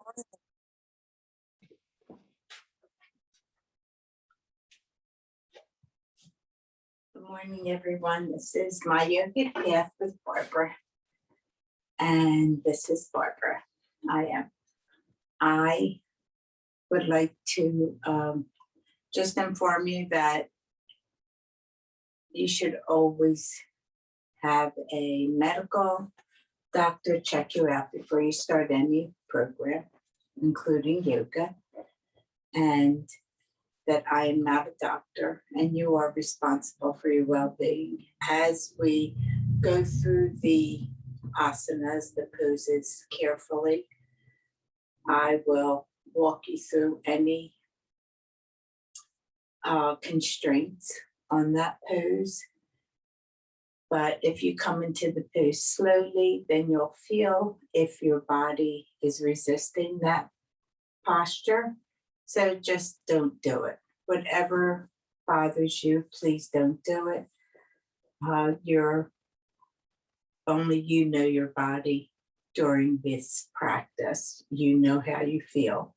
Good morning, everyone. This is my yoga path with Barbara. And this is Barbara. I would like to just inform you that you should always have a medical doctor check you out before you start any program, including yoga. And that I am not a doctor and you are responsible for your well-being. As we go through the asanas, the poses carefully, I will walk you through any constraints on that pose. But if you come into the pose slowly, then you'll feel if your body is resisting that posture. So just don't do it. Whatever bothers you, please don't do it. Only you know your body during this practice. You know how you feel,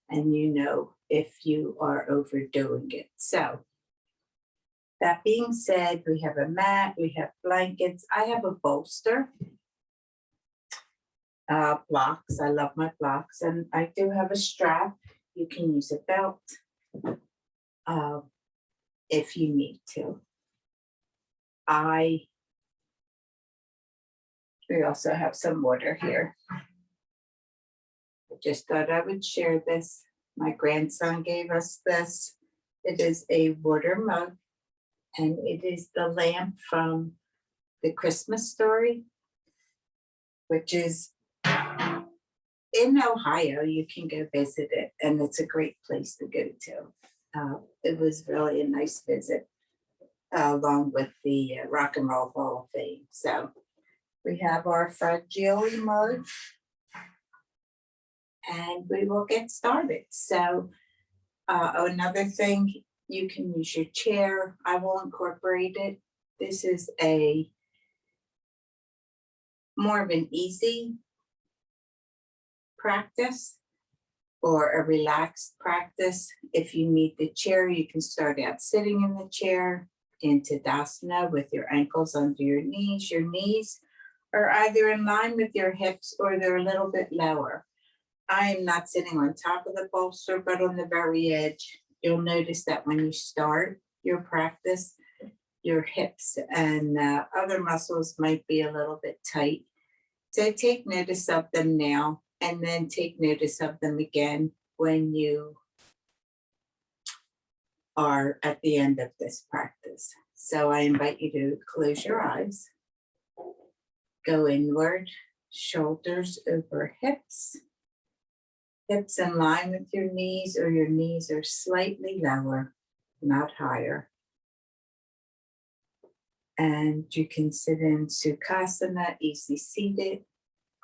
and you know if you are overdoing it. So that being said, we have a mat, we have blankets. I have a bolster. Blocks, I love my blocks, and I do have a strap. You can use a belt if you need to. We also have some water here. I just thought I would share this. My grandson gave us this. It is a water mug, and it is the lamp from the Christmas Story, which is in Ohio. You can go visit it, and it's a great place to go to. It was really a nice visit, along with the Rock and Roll Hall of Fame. So we have our fragile mug, and we will get started. So another thing, you can use your chair. I will incorporate it. This is more of an easy practice or a relaxed practice. If you need the chair, you can start out sitting in the chair in Tadasana with your ankles under your knees. Your knees are either in line with your hips or they're a little bit lower. I am not sitting on top of the bolster, but on the very edge. You'll notice that when you start your practice, your hips and other muscles might be a little bit tight. So take notice of them now, and then take notice of them again when you are at the end of this practice. So I invite you to close your eyes, go inward, shoulders over hips, hips in line with your knees, or your knees are slightly lower, not higher. And you can sit in Sukhasana, easy seated,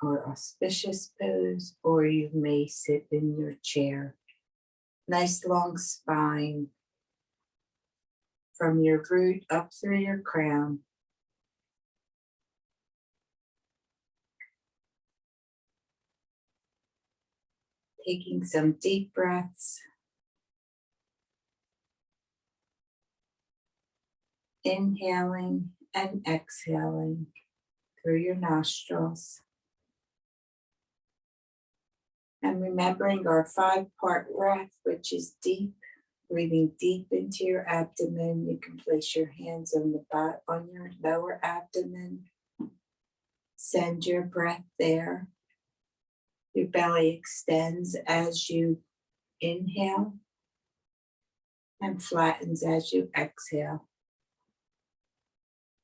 or auspicious pose, or you may sit in your chair. Nice long spine from your root up through your crown. Taking some deep breaths. Inhaling and exhaling through your nostrils. And remembering our 5-part breath, which is deep, breathing deep into your abdomen. You can place your hands on your lower abdomen. Send your breath there. Your belly extends as you inhale and flattens as you exhale.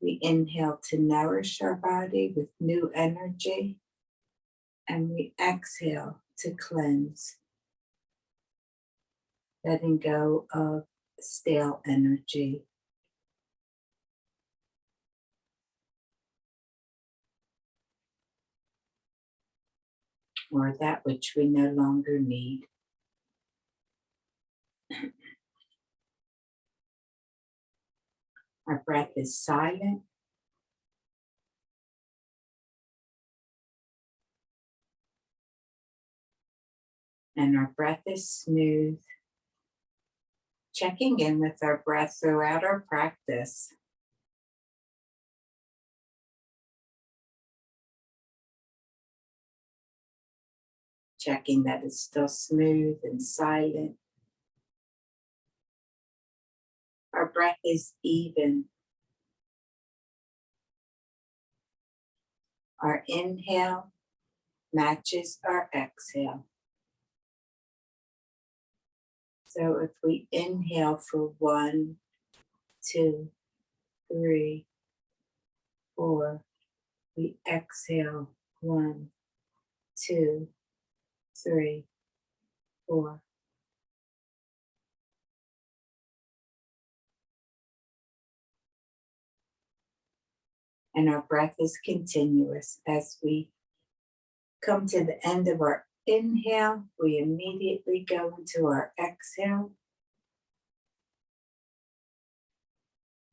We inhale to nourish our body with new energy, and we exhale to cleanse, letting go of stale energy. Or that which we no longer need. Our breath is silent. and our breath is smooth. Checking in with our breath throughout our practice. Checking that it's still smooth and silent. Our breath is even. Our inhale matches our exhale. So if we inhale for 1, 2, 3, 4, we exhale 1, 2, 3, 4. And our breath is continuous. As we come to the end of our inhale, we immediately go into our exhale.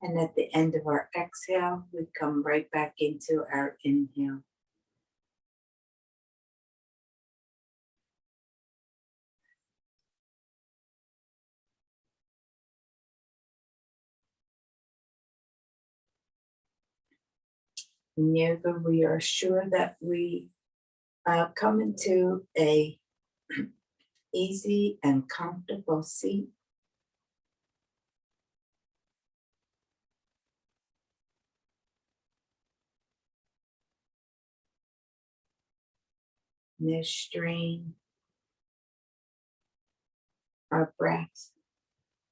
And at the end of our exhale, we come right back into our inhale. In yoga, we are sure that we come into a easy and comfortable seat. No strain. Our breath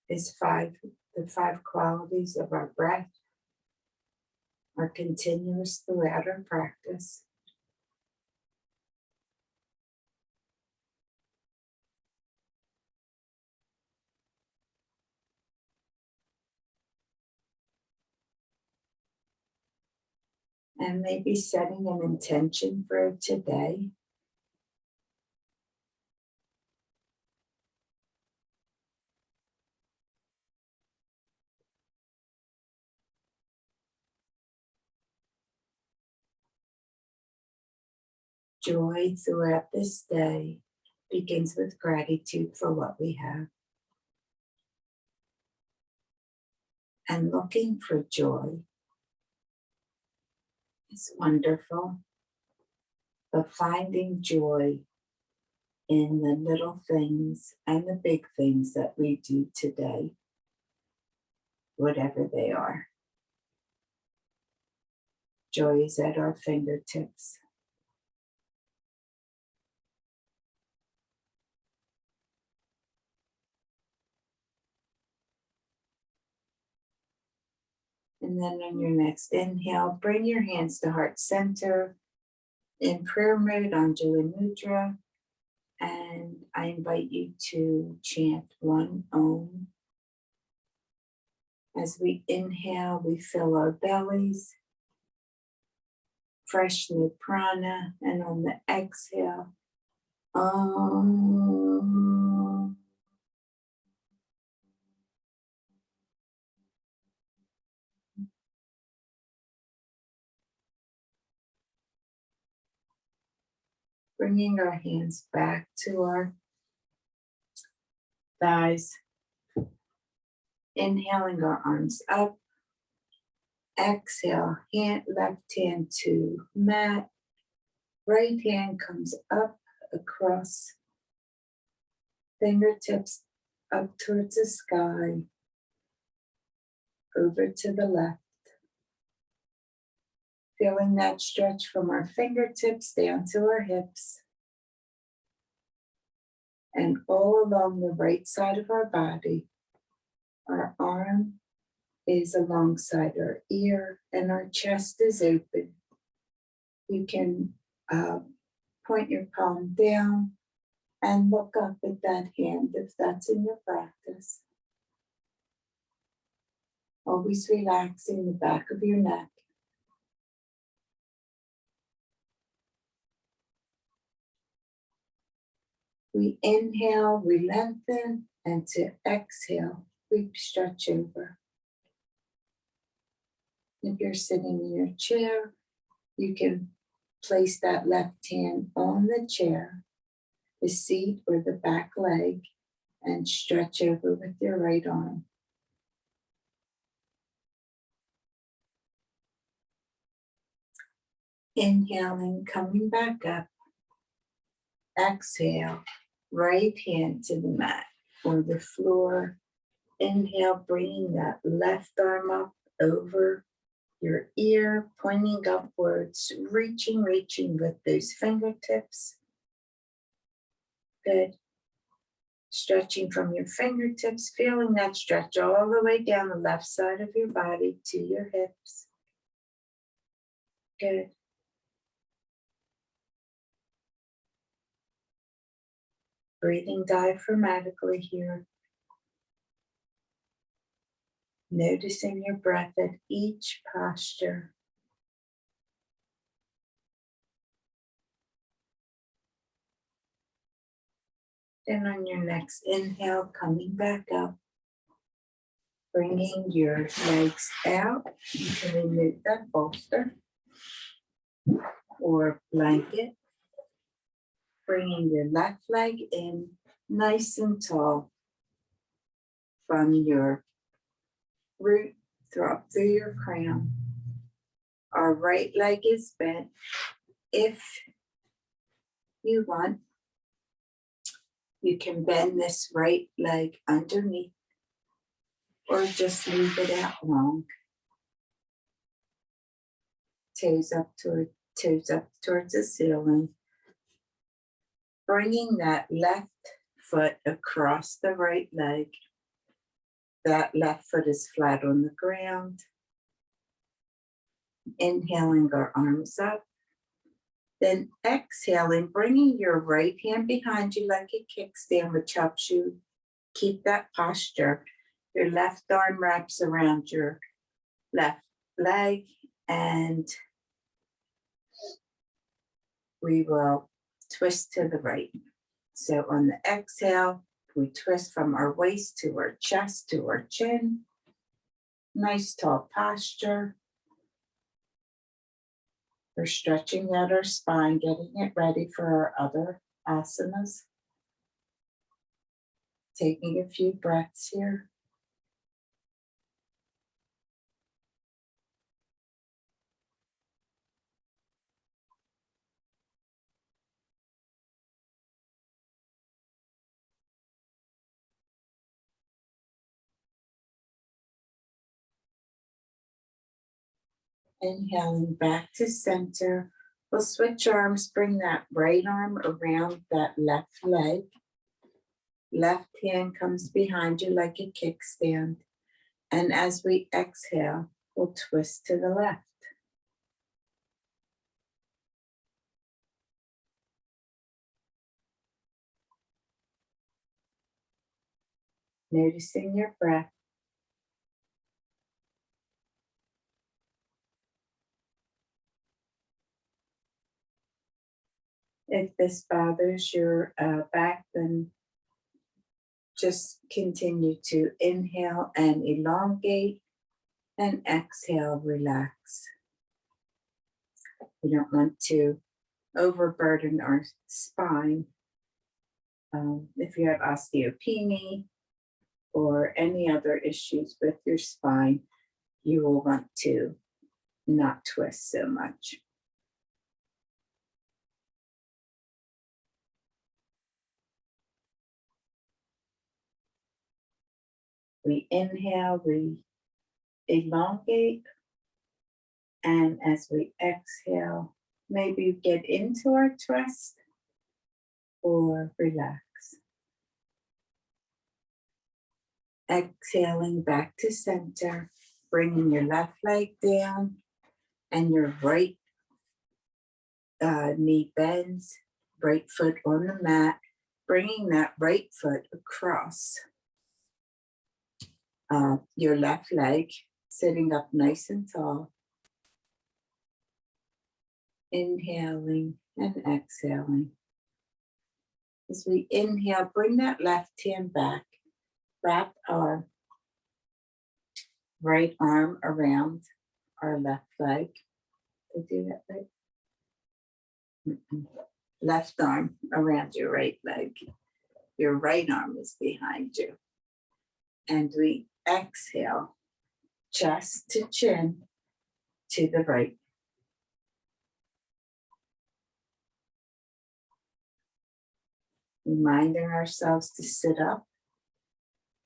is the 5 qualities of our breath are continuous throughout our practice. And maybe setting an intention for today. Joy throughout this day begins with gratitude for what we have. And looking for joy is wonderful, but finding joy in the little things and the big things that we do today, whatever they are. Joy is at our fingertips. And then on your next inhale, bring your hands to heart center in prayer mode, Anjali Mudra. And I invite you to chant 1 Om. As we inhale, we fill our bellies, fresh new prana, and on the exhale, Om. Bringing our hands back to our thighs, inhaling our arms up, exhale, left hand to mat, right hand comes up across, fingertips up towards the sky, over to the left. Feeling that stretch from our fingertips down to our hips. And all along the right side of our body, our arm is alongside our ear and our chest is open. You can point your palm down and look up at that hand if that's in your practice. Always relaxing the back of your neck. We inhale, we lengthen, and to exhale, we stretch over. If you're sitting in your chair, you can place that left hand on the chair, the seat or the back leg and stretch over with your right arm. Inhaling, coming back up. Exhale, right hand to the mat or the floor. Inhale, bringing that left arm up over your ear, pointing upwards, reaching with those fingertips. Good. Stretching from your fingertips, feeling that stretch all the way down the left side of your body to your hips. Good. Breathing diaphragmatically here. Noticing your breath at each posture. Then on your next inhale, coming back up, bringing your legs out. You can remove that bolster or blanket. Bringing your left leg in nice and tall from your root up through your crown. Our right leg is bent. If you want, you can bend this right leg underneath or just leave it out long. Toes up towards the ceiling. Bringing that left foot across the right leg. That left foot is flat on the ground. Inhaling our arms up. Then exhaling, bringing your right hand behind you like a kickstand, which helps you keep that posture. Your left arm wraps around your left leg, and we will twist to the right. So on the exhale, we twist from our waist to our chest to our chin. Nice tall posture. We're stretching out our spine, getting it ready for our other asanas. Taking a few breaths here. Inhaling back to center. We'll switch arms, bring that right arm around that left leg. Left hand comes behind you like a kickstand. And as we exhale, we'll twist to the left. Noticing your breath. If this bothers your back, then just continue to inhale and elongate, and exhale, relax. We don't want to overburden our spine. If you have osteopenia or any other issues with your spine, you will want to not twist so much. We inhale, we elongate, and as we exhale, maybe get into our twist or relax. Exhaling back to center, bringing your left leg down and your right knee bends, right foot on the mat, bringing that right foot across your left leg, sitting up nice and tall. Inhaling and exhaling. As we inhale, bring that left hand back, wrap our right arm around our left leg. Did I do that right? left arm around your right leg. Your right arm is behind you. And we exhale, chest to chin to the right. Reminding ourselves to sit up.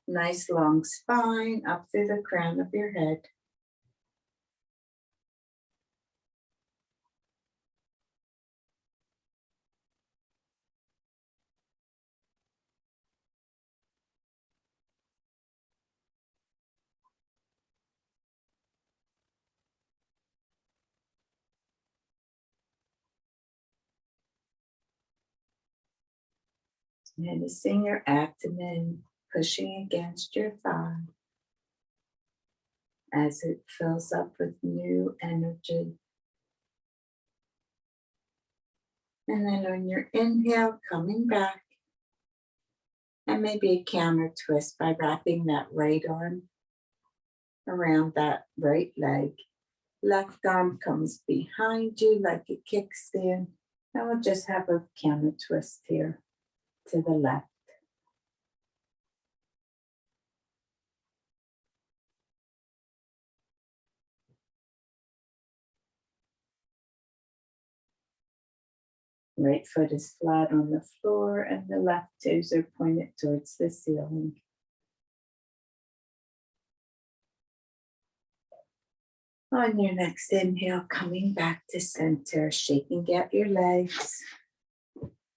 Nice long spine up through the crown of your head. Noticing your abdomen pushing against your thigh as it fills up with new energy. And then on your inhale, coming back, and maybe a counter twist by wrapping that right arm around that right leg. Left arm comes behind you like a kickstand. And we'll just have a counter twist here to the left. Right foot is flat on the floor and the left toes are pointed towards the ceiling. On your next inhale, coming back to center, shaking out your legs.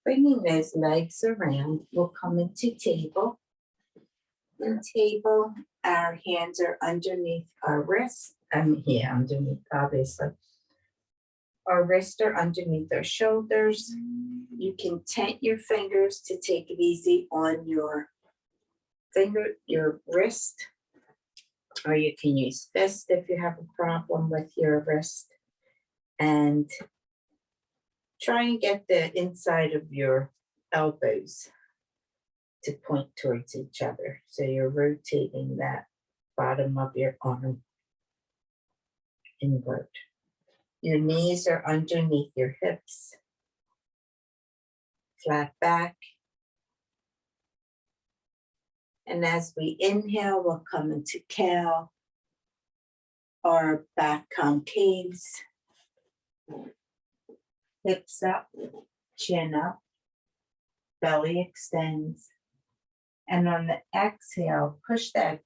Bringing those legs around, we'll come into table. In table, our hands are underneath our wrists. Underneath, obviously. Our wrists are underneath our shoulders. You can tent your fingers to take it easy on your wrist, or you can use fist if you have a problem with your wrist. And try and get the inside of your elbows to point towards each other. So you're rotating that bottom of your arm inward. Your knees are underneath your hips. Flat back. And as we inhale, we'll come into cow, our back concaves. Hips up, chin up, belly extends. And on the exhale, push that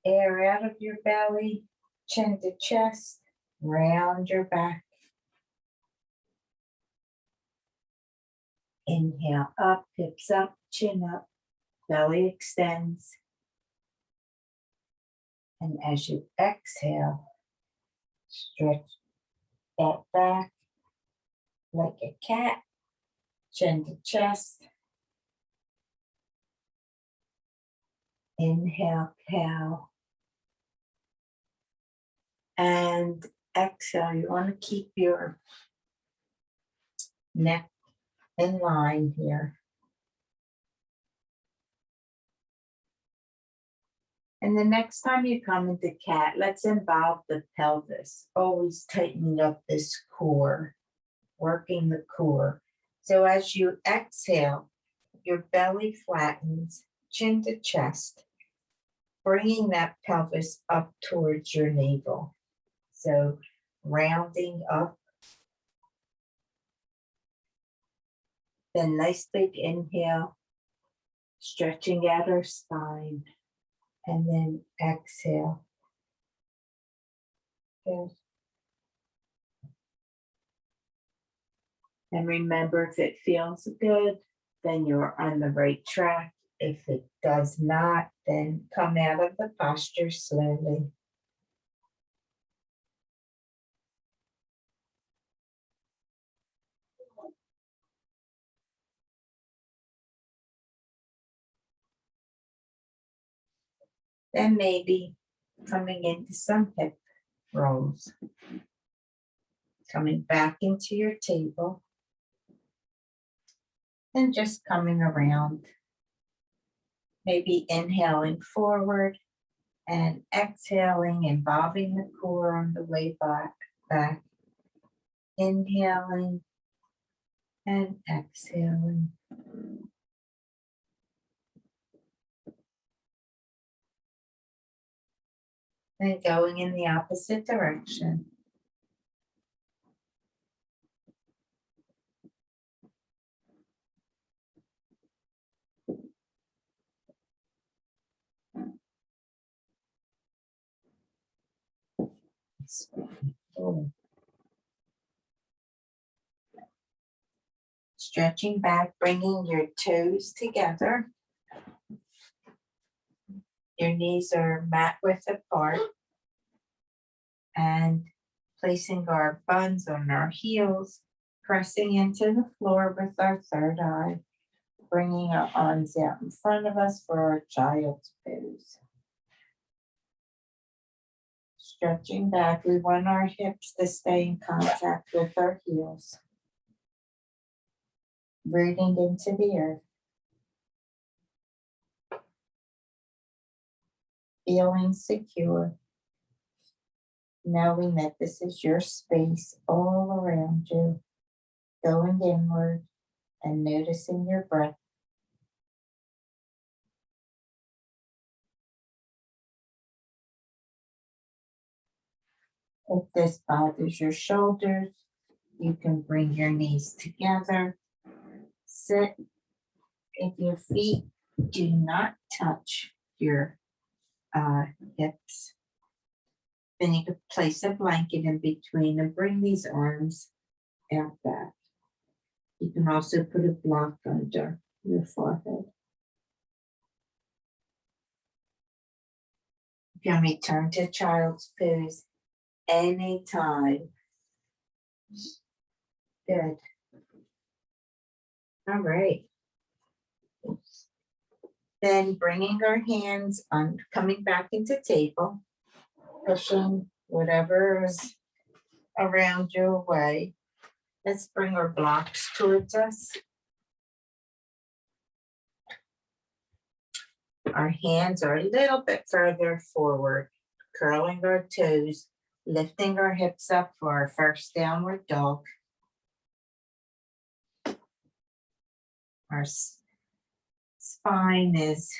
air out of your belly, chin to chest, round your back. Inhale up, hips up, chin up, belly extends. And as you exhale, stretch that back like a cat, chin to chest. Inhale, cow. And exhale, you want to keep your neck in line here. And the next time you come into cat, let's involve the pelvis, always tightening up this core, working the core. So as you exhale, your belly flattens, chin to chest, bringing that pelvis up towards your navel. So rounding up. Then nice big inhale, stretching out our spine. And then exhale. Good. And remember, if it feels good, then you're on the right track. If it does not, then come out of the posture slowly. Then maybe coming into some hip rolls. Coming back into your table. And just coming around. Maybe inhaling forward and exhaling, involving the core on the way back. Inhaling And exhaling. And going in the opposite direction. Stretching back, bringing your toes together. Your knees are mat width apart. And placing our buns on our heels, pressing into the floor with our third eye. Bringing our arms out in front of us for our child's pose. Stretching back, we want our hips to stay in contact with our heels. Breathing into the earth. Feeling secure. Knowing that this is your space all around you. Going inward and noticing your breath. If this bothers your shoulders, you can bring your knees together. Sit. If your feet do not touch your hips, then you can place a blanket in between and bring these arms out back. You can also put a block under your forehead. You can return to child's pose anytime. Good. All right. Then bringing our hands on, coming back into table, pushing whatever is around you away. Let's bring our blocks towards us. Our hands are a little bit further forward, curling our toes, lifting our hips up for our first downward dog. Our spine is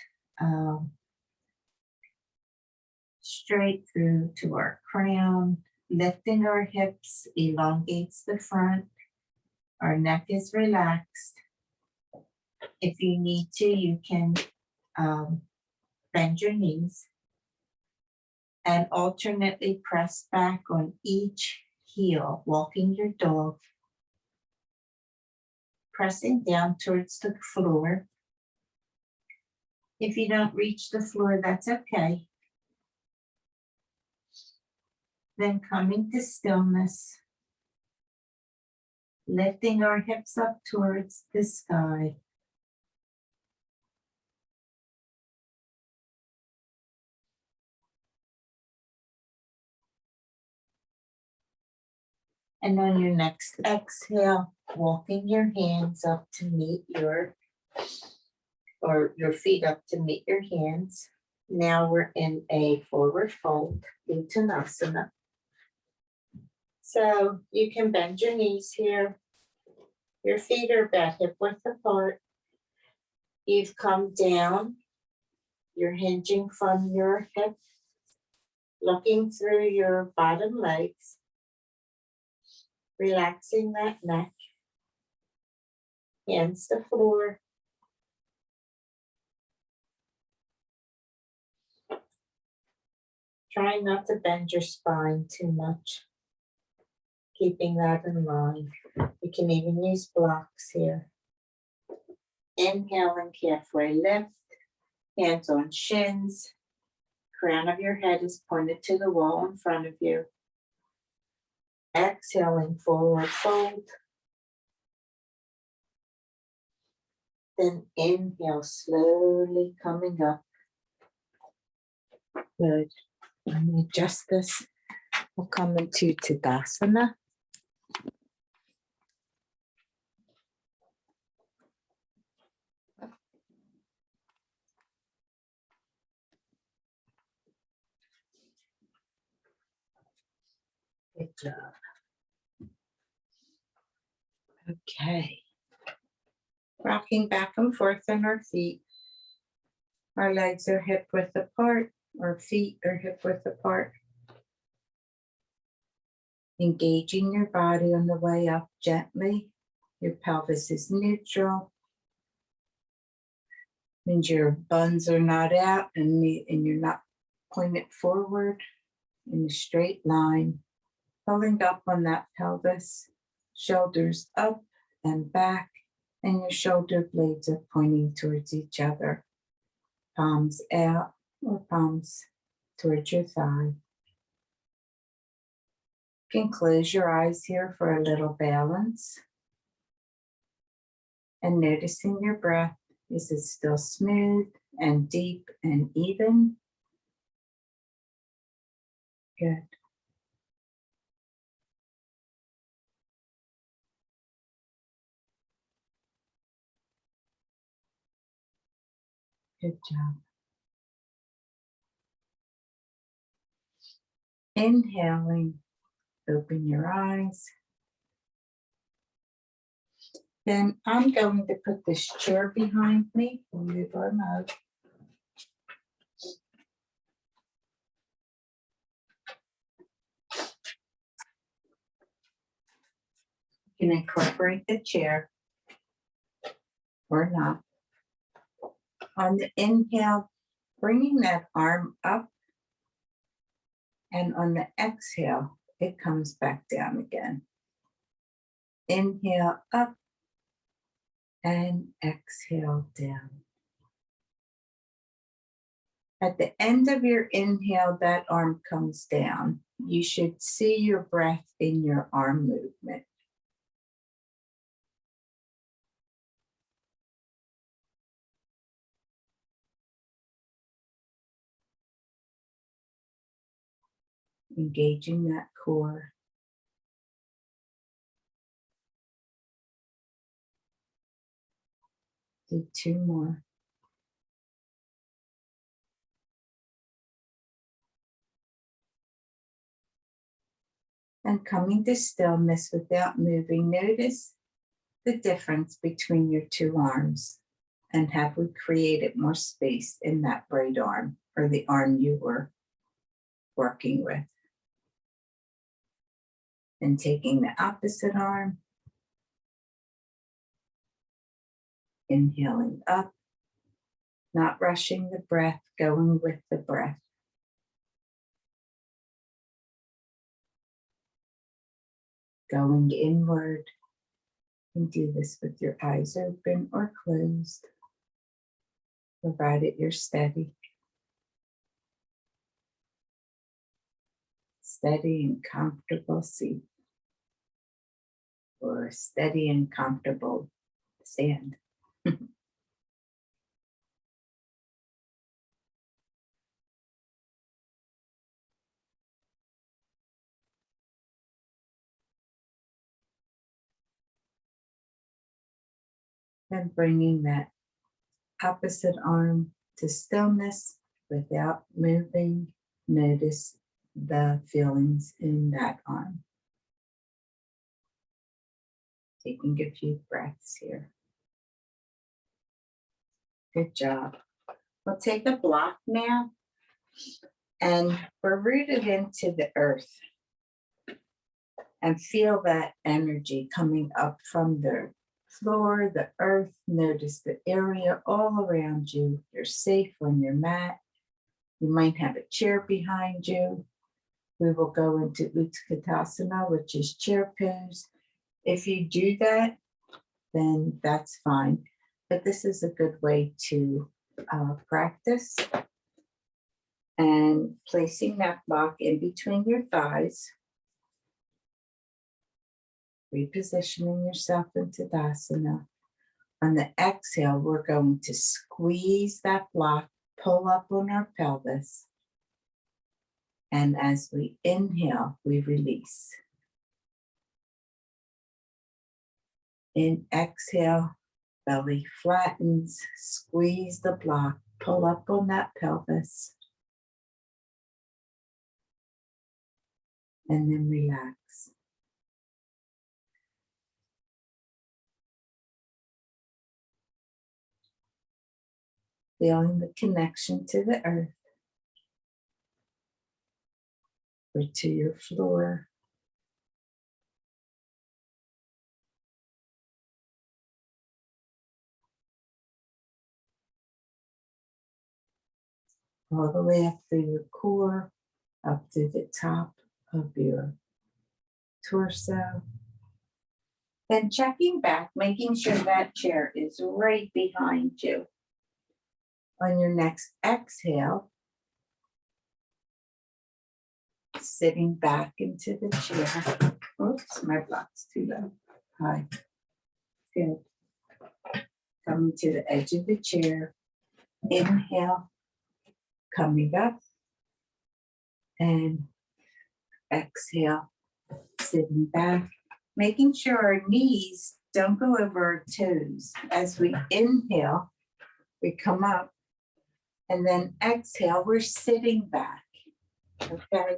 straight through to our crown. Lifting our hips elongates the front. Our neck is relaxed. If you need to, you can bend your knees and alternately press back on each heel, walking your dog, pressing down towards the floor. If you don't reach the floor, that's okay. Then coming to stillness, lifting our hips up towards the sky. And on your next exhale, walking your hands up to meet your feet up to meet your hands. Now we're in a forward fold, Uttanasana. So you can bend your knees here. Your feet are about hip width apart. You've come down. You're hinging from your hip, looking through your bottom legs, relaxing that neck. Hands to floor. Try not to bend your spine too much. Keeping that in line. You can even use blocks here. Inhale and halfway lift. Hands on shins. Crown of your head is pointed to the wall in front of you. Exhaling, forward fold. Then inhale, slowly coming up. Good. Let me adjust this. We'll come into Tadasana. Good job. Okay. Rocking back and forth on our feet. Our legs are hip width apart, our feet are hip width apart. Engaging your body on the way up gently. Your pelvis is neutral. Means your buns are not out and you're not pointed forward in a straight line. Pulling up on that pelvis, shoulders up and back, and your shoulder blades are pointing towards each other. Palms out or palms towards your thigh. You can close your eyes here for a little balance. And noticing your breath, is it still smooth and deep and even? Good. Good job. Inhaling, open your eyes. Then I'm going to put this chair behind me. We'll move our mug. You can incorporate the chair or not. On the inhale, bringing that arm up, and on the exhale, it comes back down again. Inhale up and exhale down. At the end of your inhale, that arm comes down. You should see your breath in your arm movement. Engaging that core. Do 2 more. And coming to stillness without moving, notice the difference between your 2 arms. And have we created more space in that right arm or the arm you were working with? And taking the opposite arm, inhaling up, not rushing the breath, going with the breath. Going inward. You can do this with your eyes open or closed, provided you're steady. Steady and comfortable seat, or steady and comfortable stand. Then bringing that opposite arm to stillness without moving. Notice the feelings in that arm. Taking a few breaths here. Good job. We'll take a block now, and we're rooted into the earth. And feel that energy coming up from the floor, the earth. Notice the area all around you. You're safe on your mat. You might have a chair behind you. We will go into Utkatasana, which is chair pose. If you do that, then that's fine. But this is a good way to practice. And placing that block in between your thighs. Repositioning yourself into Tadasana. On the exhale, we're going to squeeze that block, pull up on our pelvis. And as we inhale, we release. In exhale, belly flattens, squeeze the block, pull up on that pelvis. And then relax. feeling the connection to the earth or to your floor. All the way up through your core, up through the top of your torso. Then checking back, making sure that chair is right behind you. On your next exhale, sitting back into the chair. Oops, my block's too low. Hi. Good. Coming to the edge of the chair. Inhale, coming up. And exhale, sitting back. Making sure our knees don't go over our toes. As we inhale, we come up. And then exhale, we're sitting back. Okay.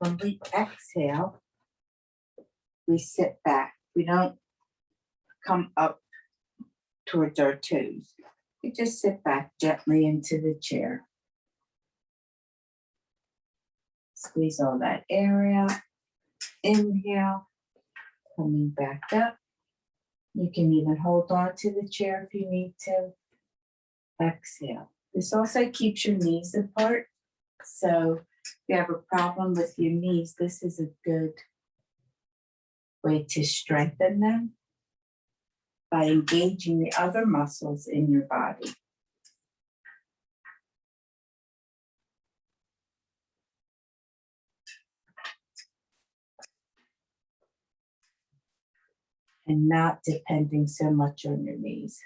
When we exhale, we sit back. We don't come up towards our toes. We just sit back gently into the chair. Squeeze all that air out. Inhale, coming back up. You can even hold on to the chair if you need to. Exhale. This also keeps your knees apart. So if you have a problem with your knees, this is a good way to strengthen them by engaging the other muscles in your body. And not depending so much on your knees.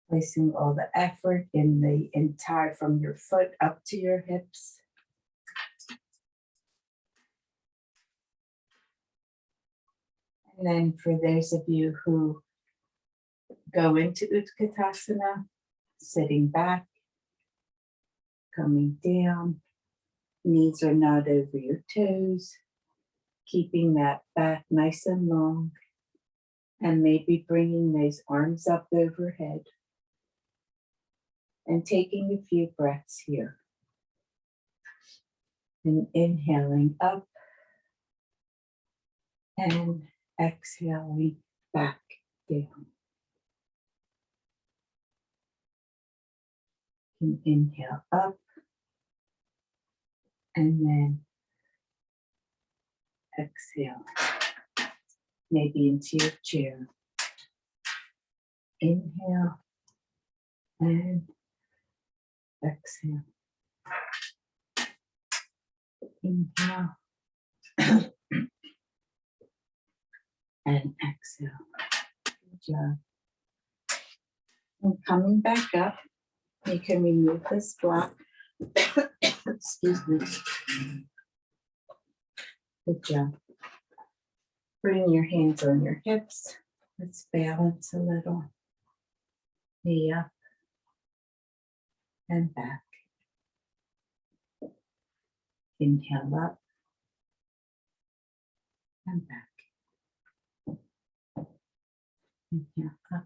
Placing all the effort in the entire, from your foot up to your hips. And then for those of you who go into Utkatasana, sitting back, coming down, knees are not over your toes, keeping that back nice and long, and maybe bringing those arms up overhead. And taking a few breaths here. And inhaling up and exhaling back down. And inhale up and then exhale. Maybe into your chair. Inhale and exhale. Inhale and exhale. Good job. And coming back up, you can remove this block. Excuse me. Good job. Bring your hands on your hips. Let's balance a little. Knee up and back. Inhale up and back. Inhale up.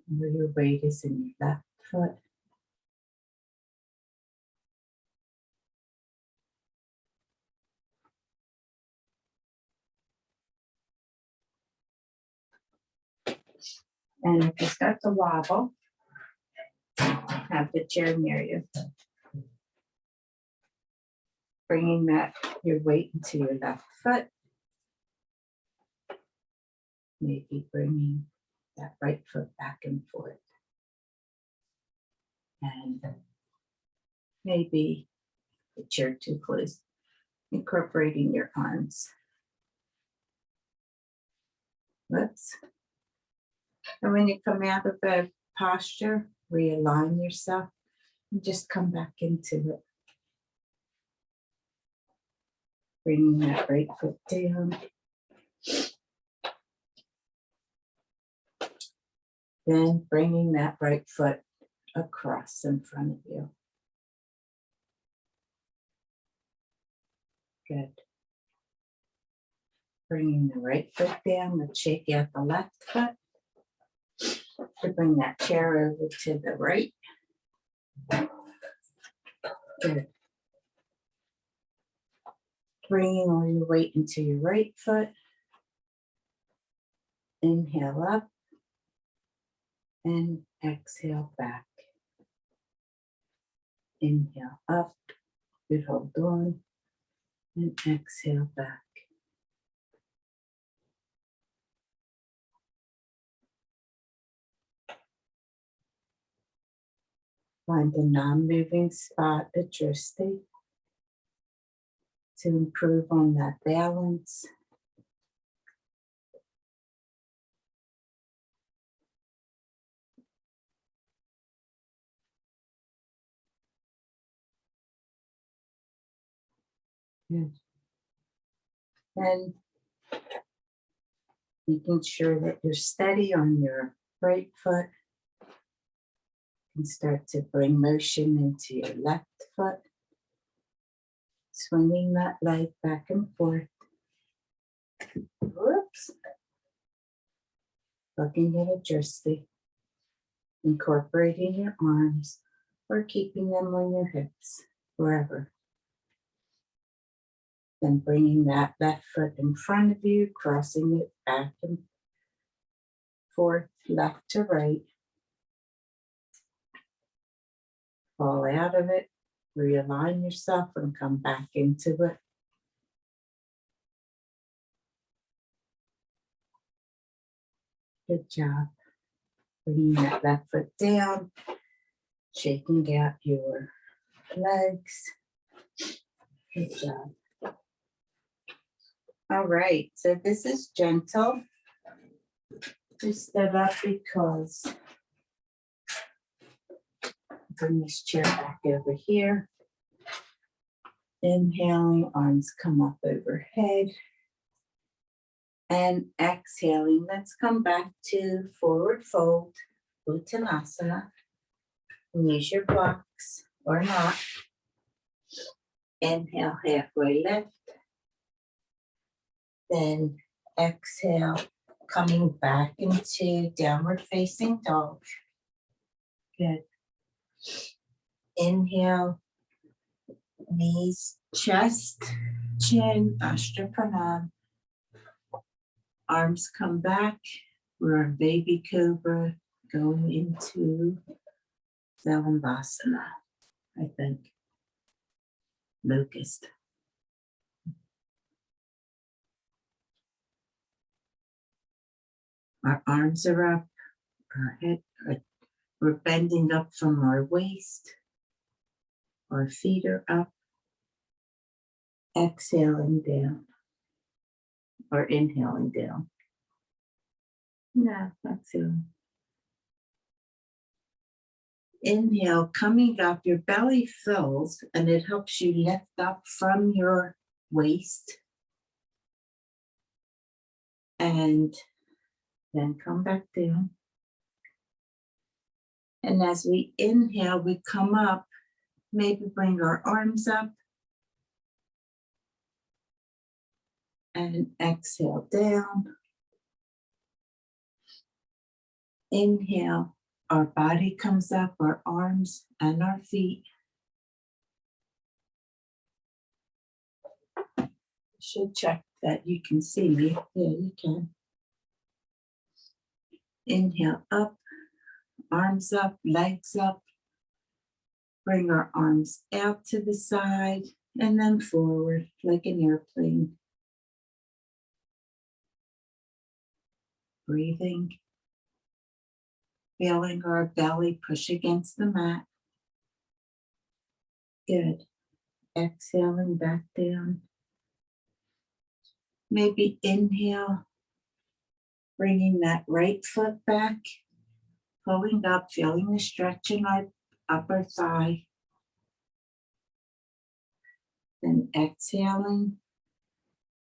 Where your weight is in your left foot. And if you start to wobble, have the chair near you. Bringing your weight into your left foot. Maybe bringing that right foot back and forth. And maybe the chair too close. Incorporating your arms. Whoops. And when you come out of the posture, realign yourself and just come back into it. Bringing that right foot down. Then bringing that right foot across in front of you. Good. Bringing the right foot down, let's shake out the left foot. To bring that chair over to the right. Good. Bringing all your weight into your right foot. Inhale up and exhale back. Inhale up, good, hold on, and exhale back. Find a non-moving spot at your state to improve on that balance. Good. And making sure that you're steady on your right foot. And start to bring motion into your left foot. Swinging that leg back and forth. Whoops. Looking at adjusting. Incorporating your arms or keeping them on your hips, wherever. Then bringing that left foot in front of you, crossing it back and forth, left to right. Fall out of it, realign yourself and come back into it. Good job. Bringing that left foot down, shaking out your legs. Good job. All right, so this is gentle. Just stood up because bring this chair back over here. Inhaling, arms come up overhead. And exhaling, let's come back to forward fold, Uttanasana. And use your blocks or not. Inhale, halfway lift. Then exhale, coming back into downward facing dog. Good. Inhale, knees, chest, chin, Ashtra Pranam. Arms come back. We're in baby cobra going into Salandasana, I think. Locust. Our arms are up, our head, we're bending up from our waist. Our feet are up. Exhaling down. Or inhaling down. No, exhaling. Inhale, coming up, your belly fills and it helps you lift up from your waist. And then come back down. And as we inhale, we come up, maybe bring our arms up. And exhale down. Inhale, our body comes up, our arms and our feet. Should check that you can see me. Yeah, you can. Inhale up, arms up, legs up. Bring our arms out to the side and then forward like an airplane. Breathing. Feeling our belly push against the mat. Good. Exhaling back down. Maybe inhale, bringing that right foot back, pulling up, feeling the stretch in our upper thigh. Then exhaling,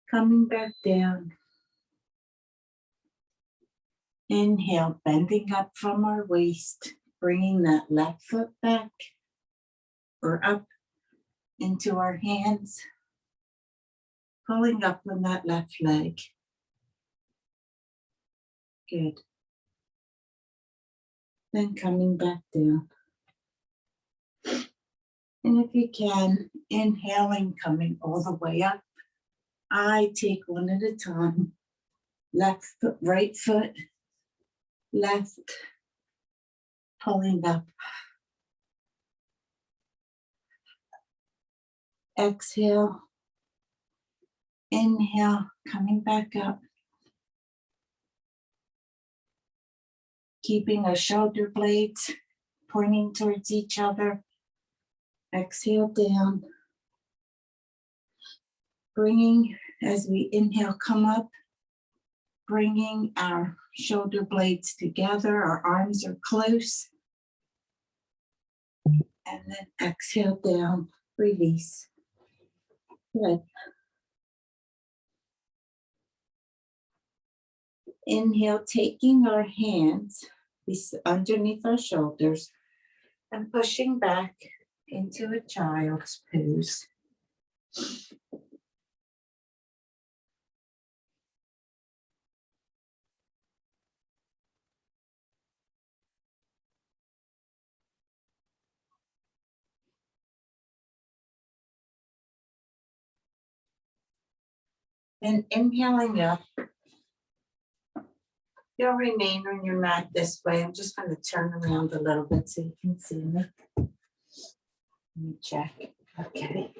coming back down. Inhale, bending up from our waist, bringing that left foot back or up into our hands, pulling up on that left leg. Good. Then coming back down. And if you can, inhaling, coming all the way up. I take one at a time. Left foot, right foot, left, pulling up. Exhale. Inhale, coming back up. Keeping our shoulder blades pointing towards each other. Exhale down. Bringing, as we inhale, come up. Bringing our shoulder blades together. Our arms are close. And then exhale down, release. Good. Inhale, taking our hands underneath our shoulders and pushing back into a child's pose. And inhaling up, you'll remain on your mat this way. I'm just going to turn around a little bit so you can see me. Let me check. Okay.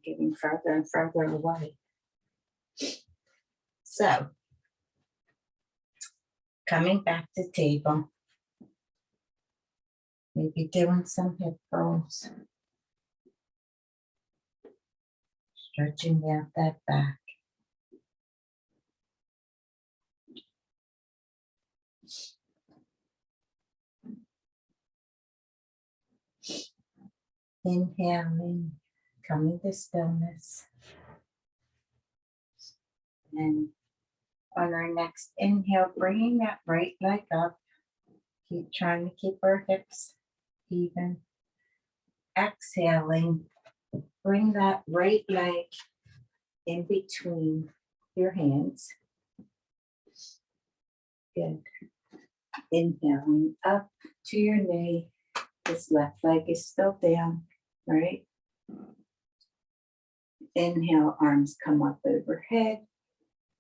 Getting further and further away. So, coming back to table. Maybe doing some hip curls. Stretching out that back. Inhaling, coming to stillness. And on our next inhale, bringing that right leg up. Keep trying to keep our hips even. Exhaling, bring that right leg in between your hands. Good. Inhaling up to your knee. This left leg is still down, right? Inhale, arms come up overhead,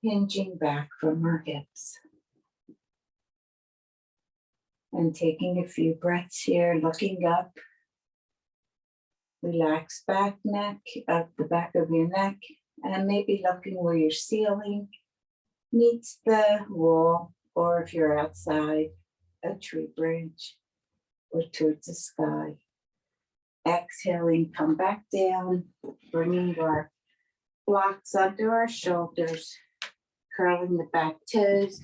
hinging back from our hips. And taking a few breaths here, looking up. Relax back neck, up the back of your neck, and maybe looking where your ceiling meets the wall, or if you're outside, a tree branch, or towards the sky. Exhaling, come back down, bringing our blocks under our shoulders, curling the back toes,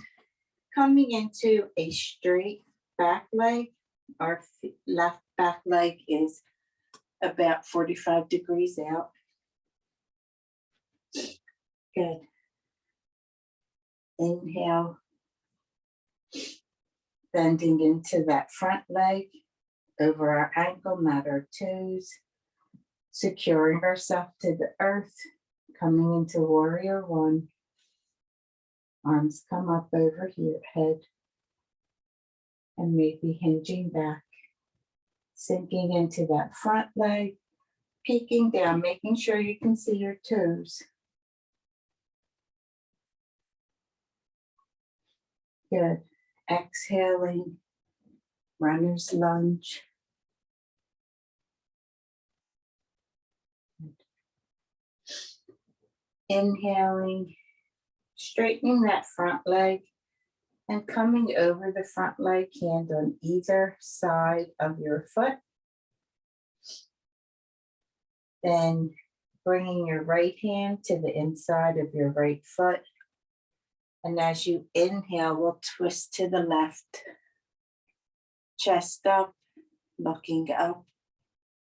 coming into a straight back leg. Our left back leg is about 45 degrees out. Good. Inhale, bending into that front leg, over our ankle, not our toes, securing ourselves to the earth, coming into warrior one. Arms come up over your head, and maybe hinging back, sinking into that front leg, peeking down, making sure you can see your toes. Good. Exhaling, runner's lunge. Inhaling, straightening that front leg and coming over the front leg, hand on either side of your foot. Then bringing your right hand to the inside of your right foot. And as you inhale, we'll twist to the left. Chest up, looking up.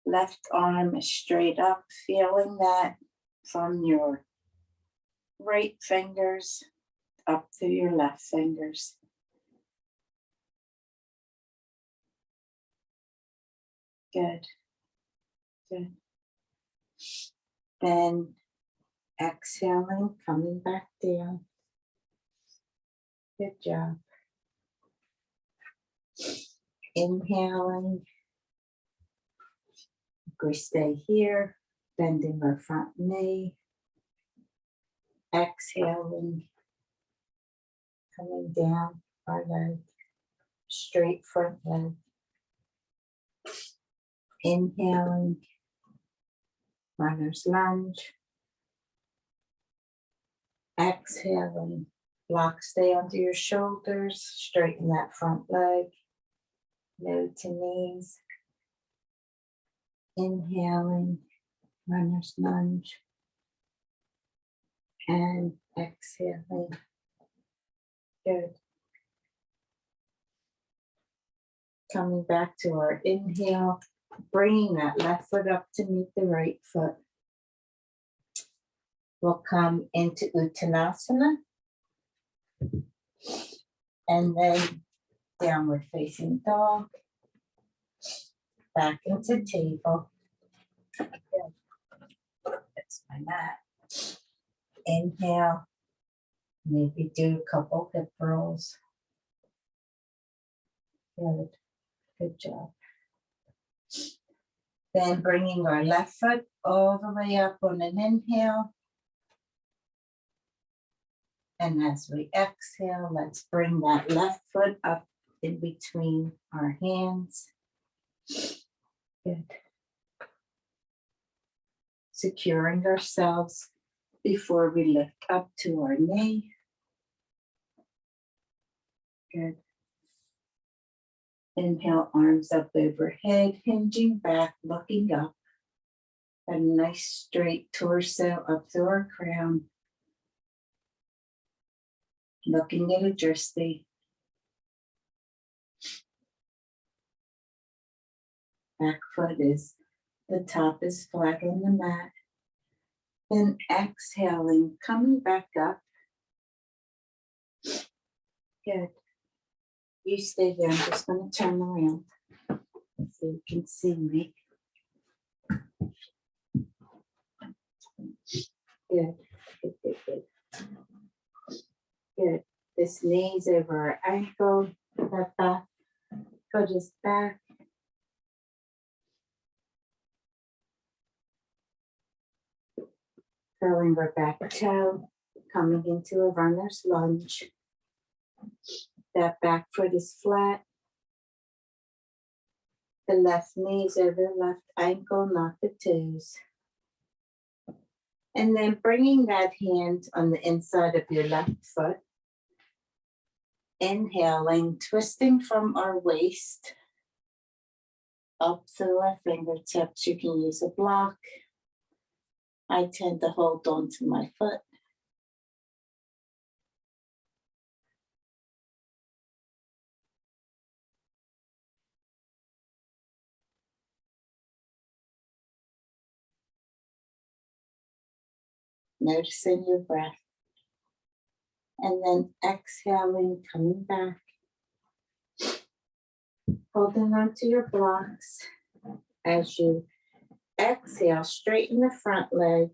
Left arm is straight up, feeling that from your right fingers up through your left fingers. Good. Good. Then exhaling, coming back down. Good job. Inhaling. We stay here, bending our front knee. Exhaling, coming down our leg, straight front leg. Inhaling, runner's lunge. Exhaling, block stay under your shoulders, straighten that front leg, no to knees. Inhaling, runner's lunge. And exhaling. Good. Coming back to our inhale, bringing that left foot up to meet the right foot. We'll come into Uttanasana. And then downward facing dog. Back into table. Good. That's my mat. Inhale, maybe do a couple hip rolls. Good, good job. Then bringing our left foot all the way up on an inhale. And as we exhale, let's bring that left foot up in between our hands. Good. Securing ourselves before we lift up to our knee. Good. Inhale, arms up overhead, hinging back, looking up. A nice straight torso up through our crown. Looking at a drishti. Back foot is, the top is flat on the mat. Then exhaling, coming back up. Good. You stay there. I'm just going to turn around so you can see me. Good. Good, good, good. Good. This knee's over our ankle. That back foot is back. Curling our back toe, coming into a runner's lunge. That back foot is flat. The left knee is over the left ankle, not the toes. And then bringing that hand on the inside of your left foot. Inhaling, twisting from our waist up through our fingertips. You can use a block. I tend to hold on to my foot. Noticing your breath. And then exhaling, coming back. Holding onto your blocks. As you exhale, straighten the front leg.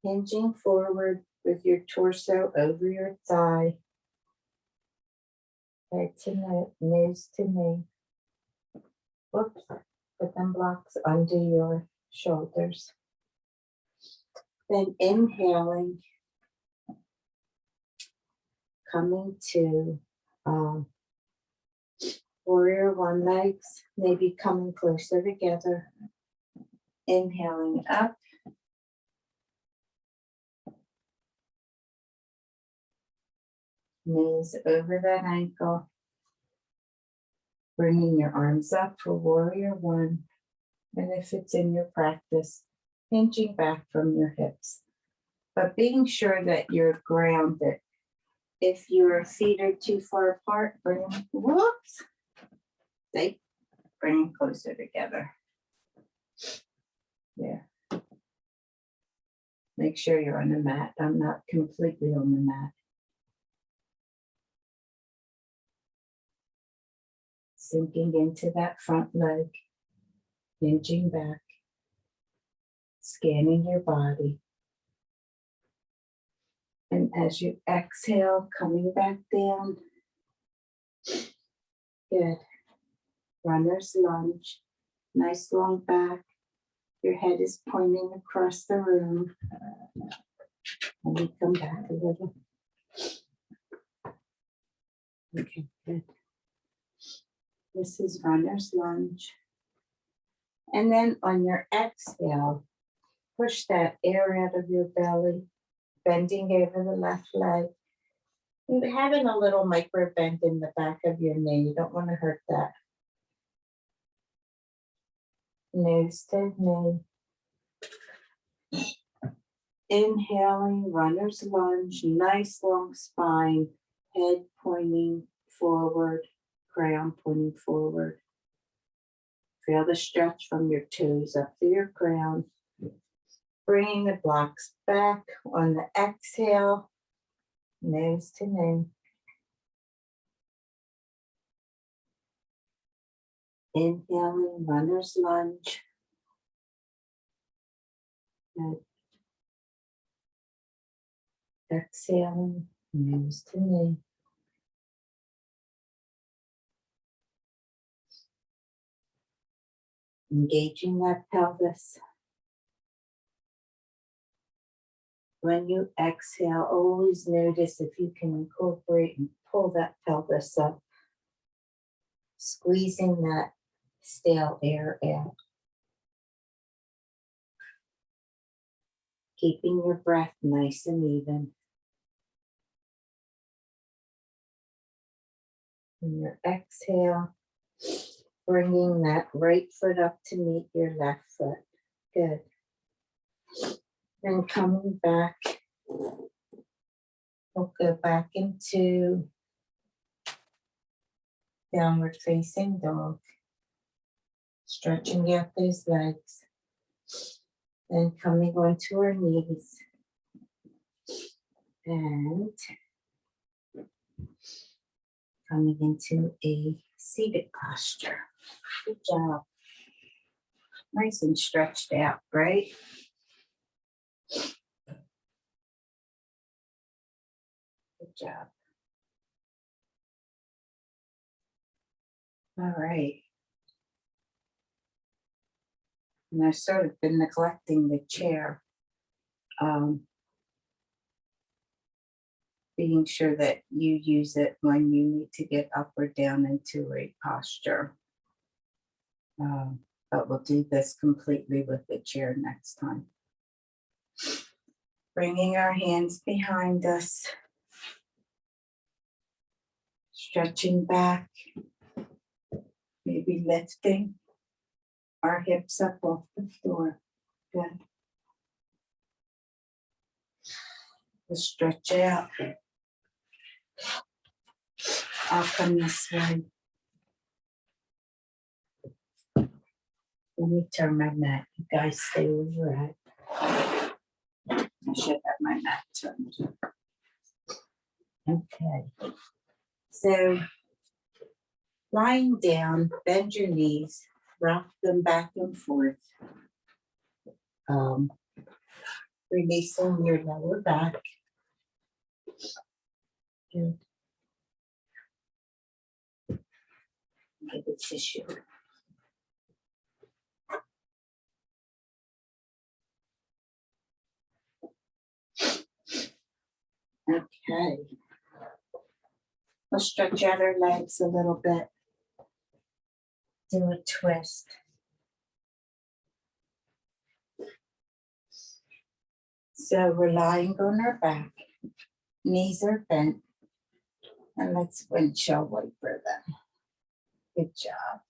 Hinging forward with your torso over your thigh. Head to nose to knee. Whoops, put them blocks under your shoulders. Then inhaling, coming to warrior one legs, maybe coming closer together. Inhaling up. Knees over that ankle. Bringing your arms up for warrior one. And if it's in your practice, hinging back from your hips. But being sure that you're grounded. If your feet are too far apart, bring them, whoops. Bring them closer together. Yeah. Make sure you're on the mat. I'm not completely on the mat. Sinking into that front leg, hinging back, scanning your body. And as you exhale, coming back down. Good. Runner's lunge. Nice long back. Your head is pointing across the room. Let me come back a little. Okay, good. This is runner's lunge. And then on your exhale, push that air out of your belly, bending over the left leg. And having a little micro bend in the back of your knee. You don't want to hurt that. Nose to knee. Inhaling, runner's lunge, nice long spine, head pointing forward, crown pointing forward. Feel the stretch from your toes up to your crown. Bringing the blocks back on the exhale, nose to knee. Inhaling, runner's lunge. Good. Exhaling, nose to knee. Engaging that pelvis. When you exhale, always notice if you can incorporate and pull that pelvis up, squeezing that stale air out. Keeping your breath nice and even. And your exhale, bringing that right foot up to meet your left foot. Good. And coming back, we'll go back into downward facing dog. Stretching out those legs. And coming onto our knees. And coming into a seated posture. Good job. Nice and stretched out, right? Good job. All right. And I've sort of been neglecting the chair. Being sure that you use it when you need to get up or down into a posture. But we'll do this completely with the chair next time. Bringing our hands behind us. Stretching back. Maybe lifting our hips up off the floor. Good. We'll stretch out. I'll come this way. Let me turn my mat. You guys stay where you're at. I should have my mat turned. Okay. So lying down, bend your knees, rock them back and forth. Releasing your lower back. Good. Get the tissue. Okay. We'll stretch out our legs a little bit. Do a twist. So we're lying on our back. Knees are bent. And let's windshield wiper them. Good job.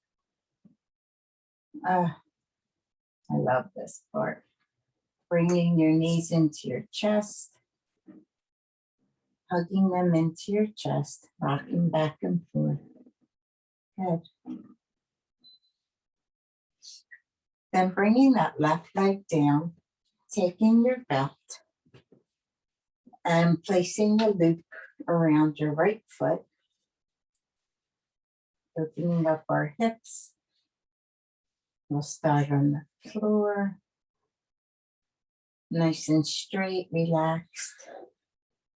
I love this part. Bringing your knees into your chest. Hugging them into your chest. Rocking back and forth. Good. Then bringing that left leg down. Taking your belt and placing the loop around your right foot, opening up our hips. We'll start on the floor, nice and straight, relaxed.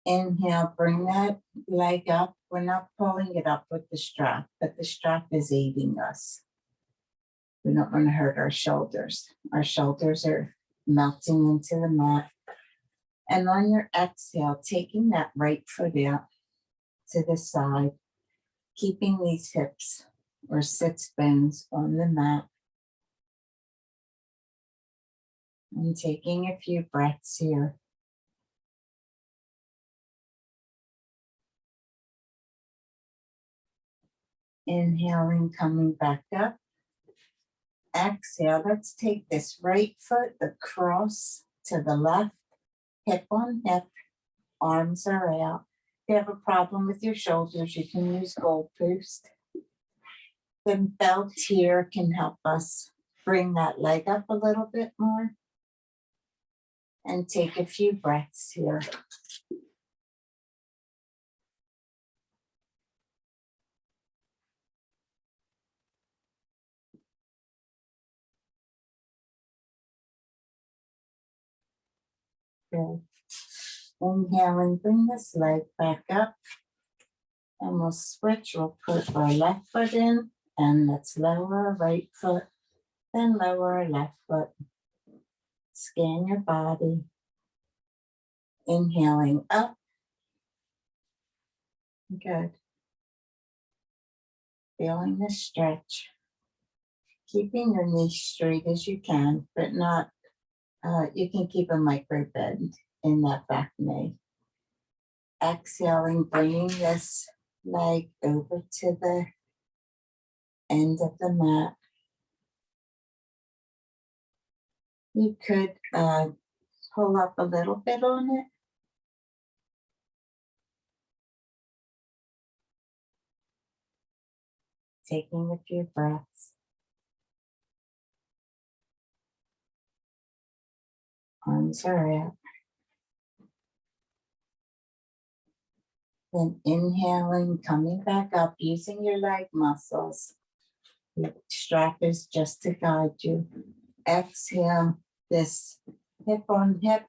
Inhale, bring that leg up. We're not pulling it up with the strap, but the strap is aiding us. We don't want to hurt our shoulders. Our shoulders are melting into the mat. And on your exhale, taking that right foot out to the side, keeping these hips or sits bones on the mat. And taking a few breaths here. Inhaling, coming back up. Exhale, let's take this right foot across to the left, hip on hip, arms are out. If you have a problem with your shoulders, you can use goalpost. The belt here can help us bring that leg up a little bit more. And take a few breaths here. Good. Inhaling, bring this leg back up. And we'll switch. We'll put our left foot in. And let's lower our right foot. Then lower our left foot. Scan your body. Inhaling up. Good. Feeling the stretch. Keeping your knees straight as you can, but not, you can keep a micro bend in that back knee. Exhaling, bringing this leg over to the end of the mat. You could pull up a little bit on it. Taking a few breaths. Arms are out. Then inhaling, coming back up, using your leg muscles. The strap is just to guide you. Exhale, this hip on hip.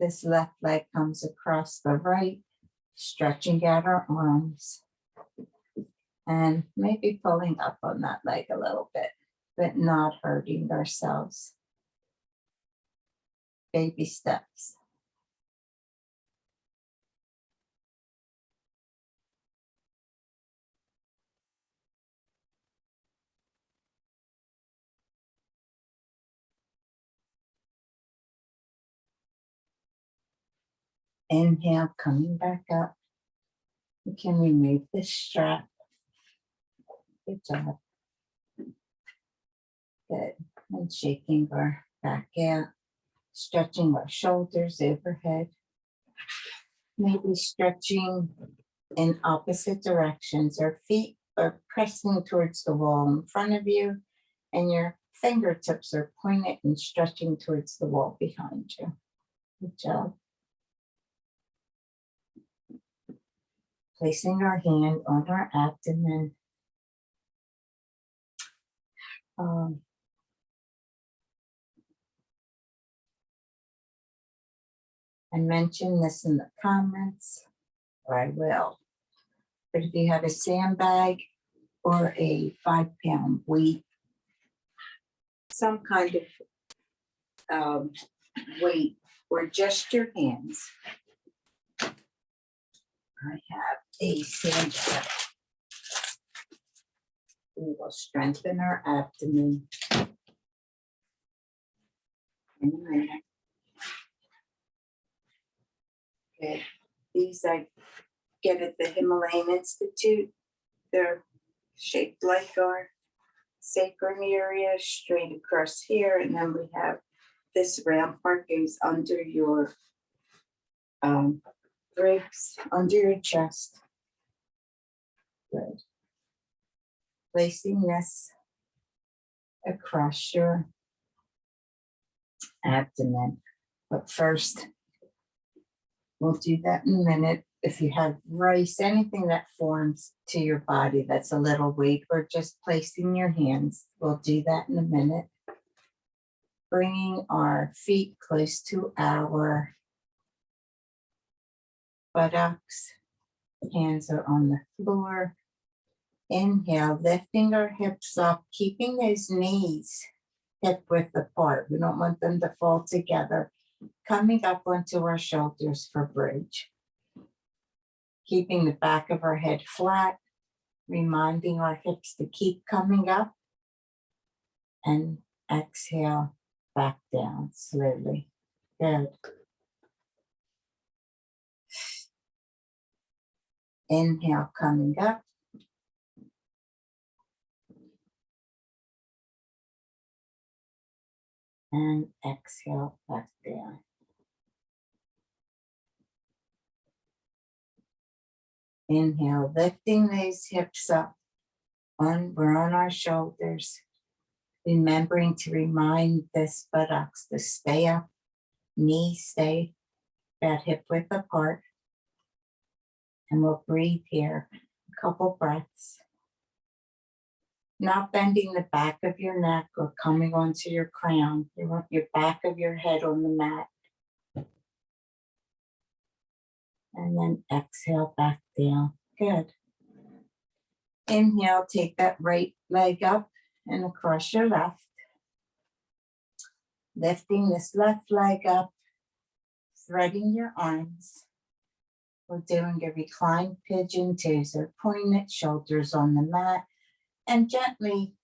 This left leg comes across the right, stretching out our arms. And maybe pulling up on that leg a little bit, but not hurting ourselves. Baby steps. Inhale, coming back up. You can remove the strap. Good job. Good. And shaking our back out. Stretching our shoulders overhead. Maybe stretching in opposite directions. Our feet are pressing towards the wall in front of you, and your fingertips are pointed and stretching towards the wall behind you. Good job. Placing our hand on our abdomen. I mentioned this in the comments, or I will. But if you have a sandbag or a 5-pound weight, some kind of weight, or just your hands. I have a sandbag. We will strengthen our abdomen. Okay. These I get at the Himalayan Institute. They're shaped like our sacrum area, straight across here, and then we have this round part goes under your ribs, under your chest. Good. Placing this across your abdomen. But first, we'll do that in a minute. If you have rice, anything that forms to your body that's a little weight, or just placing your hands, we'll do that in a minute. Bringing our feet close to our buttocks. Hands are on the floor. Inhale, lifting our hips up, keeping those knees hip width apart. We don't want them to fall together. Coming up onto our shoulders for bridge. Keeping the back of our head flat, reminding our hips to keep coming up. And exhale, back down slowly. Good. Inhale, coming up. And exhale, back down. Inhale, lifting those hips up. We're on our shoulders. Remembering to remind this buttocks to stay up. Knees stay about hip width apart. And we'll breathe here a couple breaths. Not bending the back of your neck or coming onto your crown. You want your back of your head on the mat. And then exhale back down. Good. Inhale, take that right leg up and across your left. Lifting this left leg up, threading your arms. We're doing a reclined pigeon toes or pointed shoulders on the mat and gently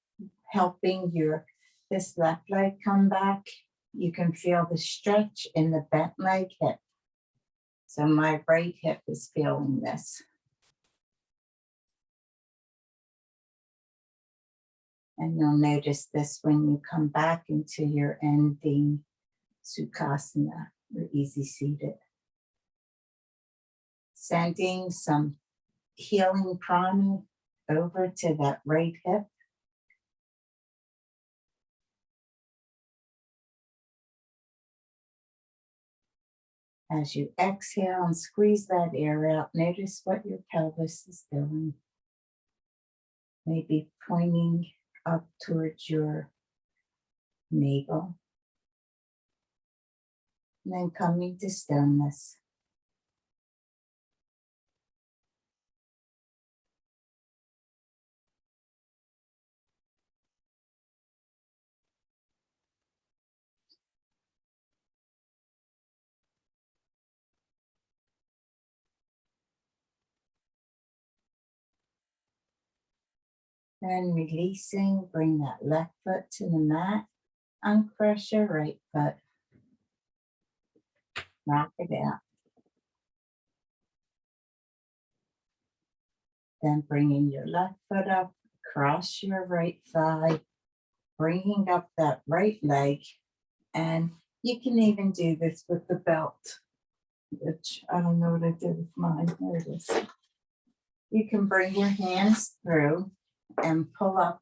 helping this left leg come back. You can feel the stretch in the bent leg hip. So my right hip is feeling this. And you'll notice this when you come back into your ending Sukhasana or easy seated. Sending some healing prana over to that right hip. As you exhale and squeeze that air out, notice what your pelvis is doing. Maybe pointing up towards your navel. And then coming to stillness. Then releasing, bring that left foot to the mat. Uncross your right foot. Rock it out. Then bringing your left foot up, cross your right thigh, bringing up that right leg. And you can even do this with the belt, which I don't know what I did with mine. There it is. You can bring your hands through and pull up,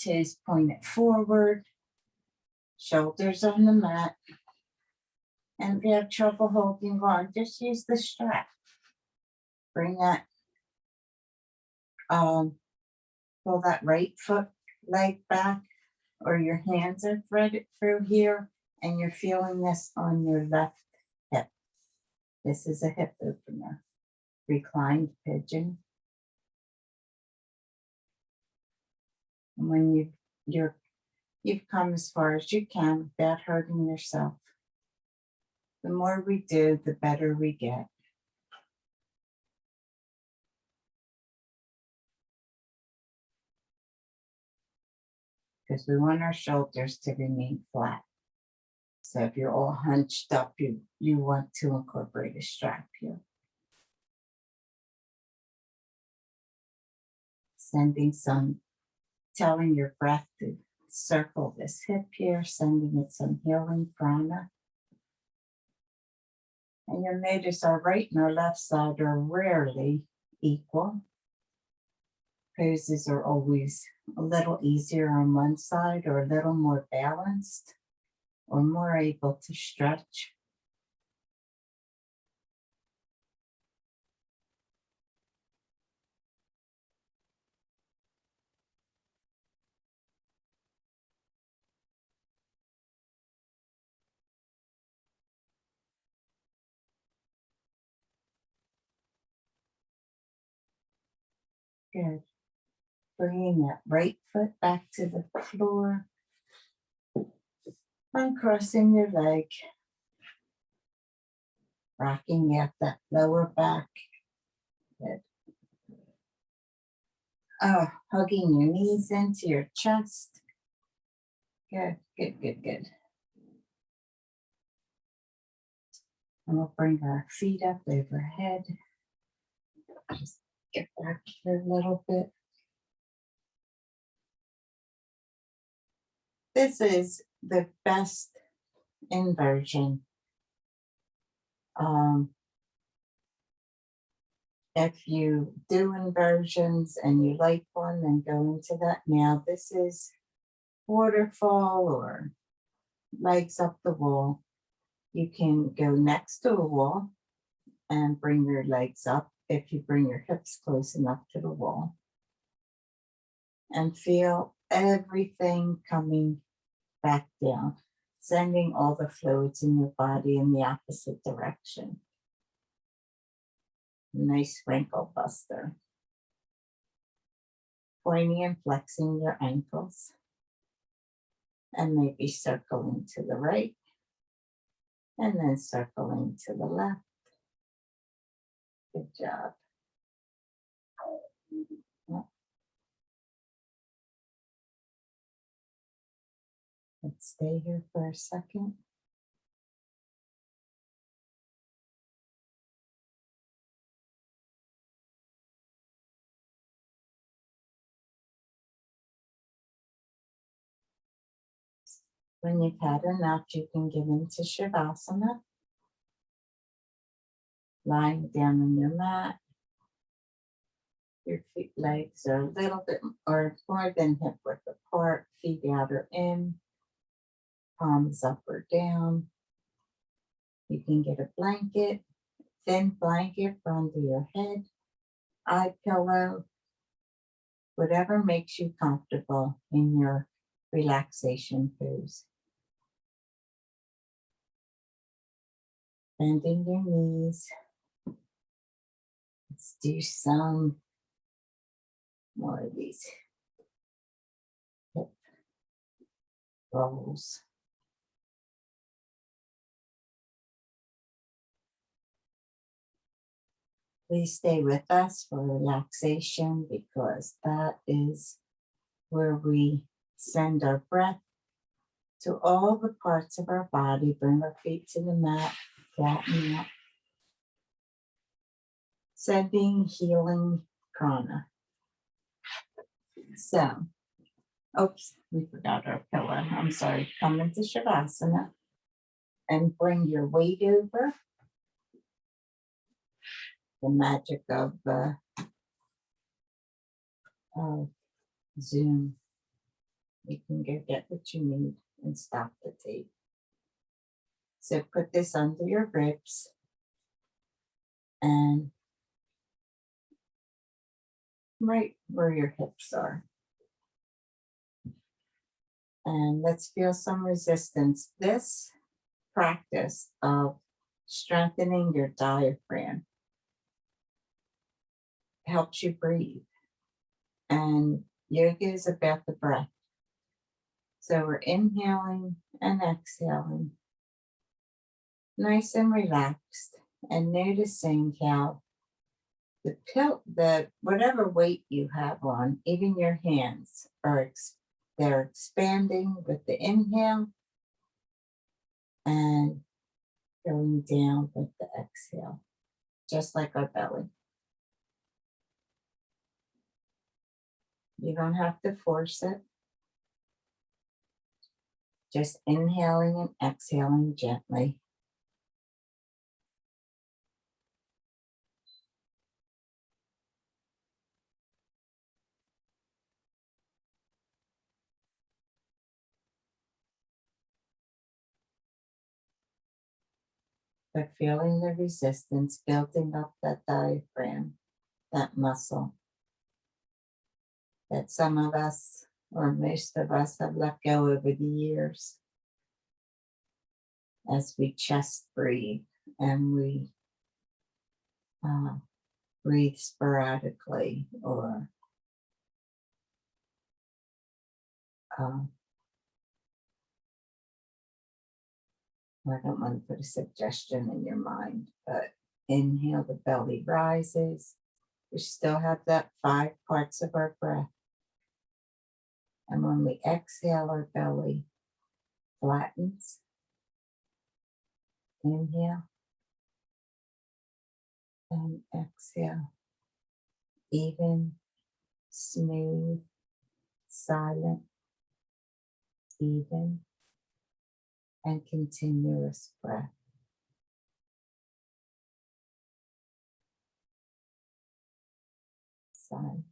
toes pointed forward, shoulders on the mat. And if you have trouble holding on, just use the strap. Bring that, pull that right foot leg back, or your hands are threaded through here, and you're feeling this on your left hip. This is a hip opener. Reclined pigeon. And when you've come as far as you can without hurting yourself. The more we do, the better we get. Because we want our shoulders to remain flat. So if you're all hunched up, you want to incorporate a strap here. Telling your breath to circle this hip here, sending it some healing prana. And you'll notice our right and our left side are rarely equal. Poses are always a little easier on one side or a little more balanced. or more able to stretch. Good. Bringing that right foot back to the floor. Uncrossing your leg. Rocking out that lower back. Good. Hugging your knees into your chest. Good, good, good, good. And we'll bring our feet up overhead. Just get back here a little bit. This is the best inversion. If you do inversions and you like one, then go into that now. This is waterfall or legs up the wall. You can go next to a wall and bring your legs up if you bring your hips close enough to the wall. And feel everything coming back down, sending all the fluids in your body in the opposite direction. Nice wrinkle buster. Pointing and flexing your ankles. And maybe circling to the right. And then circling to the left. Good job. Let's stay here for a second. When you've had enough, you can get into Shavasana. Lying down on your mat. Your legs are a little bit or more than hip width apart, feet out or in, palms up or down. You can get a blanket, thin blanket for under your head, eye pillow, whatever makes you comfortable in your relaxation pose. Bending your knees. Let's do some more of these hip rolls. Please stay with us for relaxation because that is where we send our breath to all the parts of our body. Bring our feet to the mat, flatten out. Sending healing prana. So, oops, we forgot our pillow. I'm sorry. Come into Shavasana and bring your weight over. The magic of Zoom. You can go get what you need and stop the tape. So put this under your ribs and right where your hips are. And let's feel some resistance. This practice of strengthening your diaphragm helps you breathe. And yoga is about the breath. So we're inhaling and exhaling, nice and relaxed, and noticing how the whatever weight you have on, even your hands they're expanding with the inhale and going down with the exhale, just like our belly. You don't have to force it. Just inhaling and exhaling gently. but feeling the resistance building up that diaphragm, that muscle that some of us or most of us have let go over the years as we chest breathe and we breathe sporadically or I don't want to put a suggestion in your mind, but inhale, the belly rises. We still have that 5 parts of our breath. And when we exhale, our belly flattens. Inhale and exhale. Even, smooth, silent, even, and continuous breath. Silent.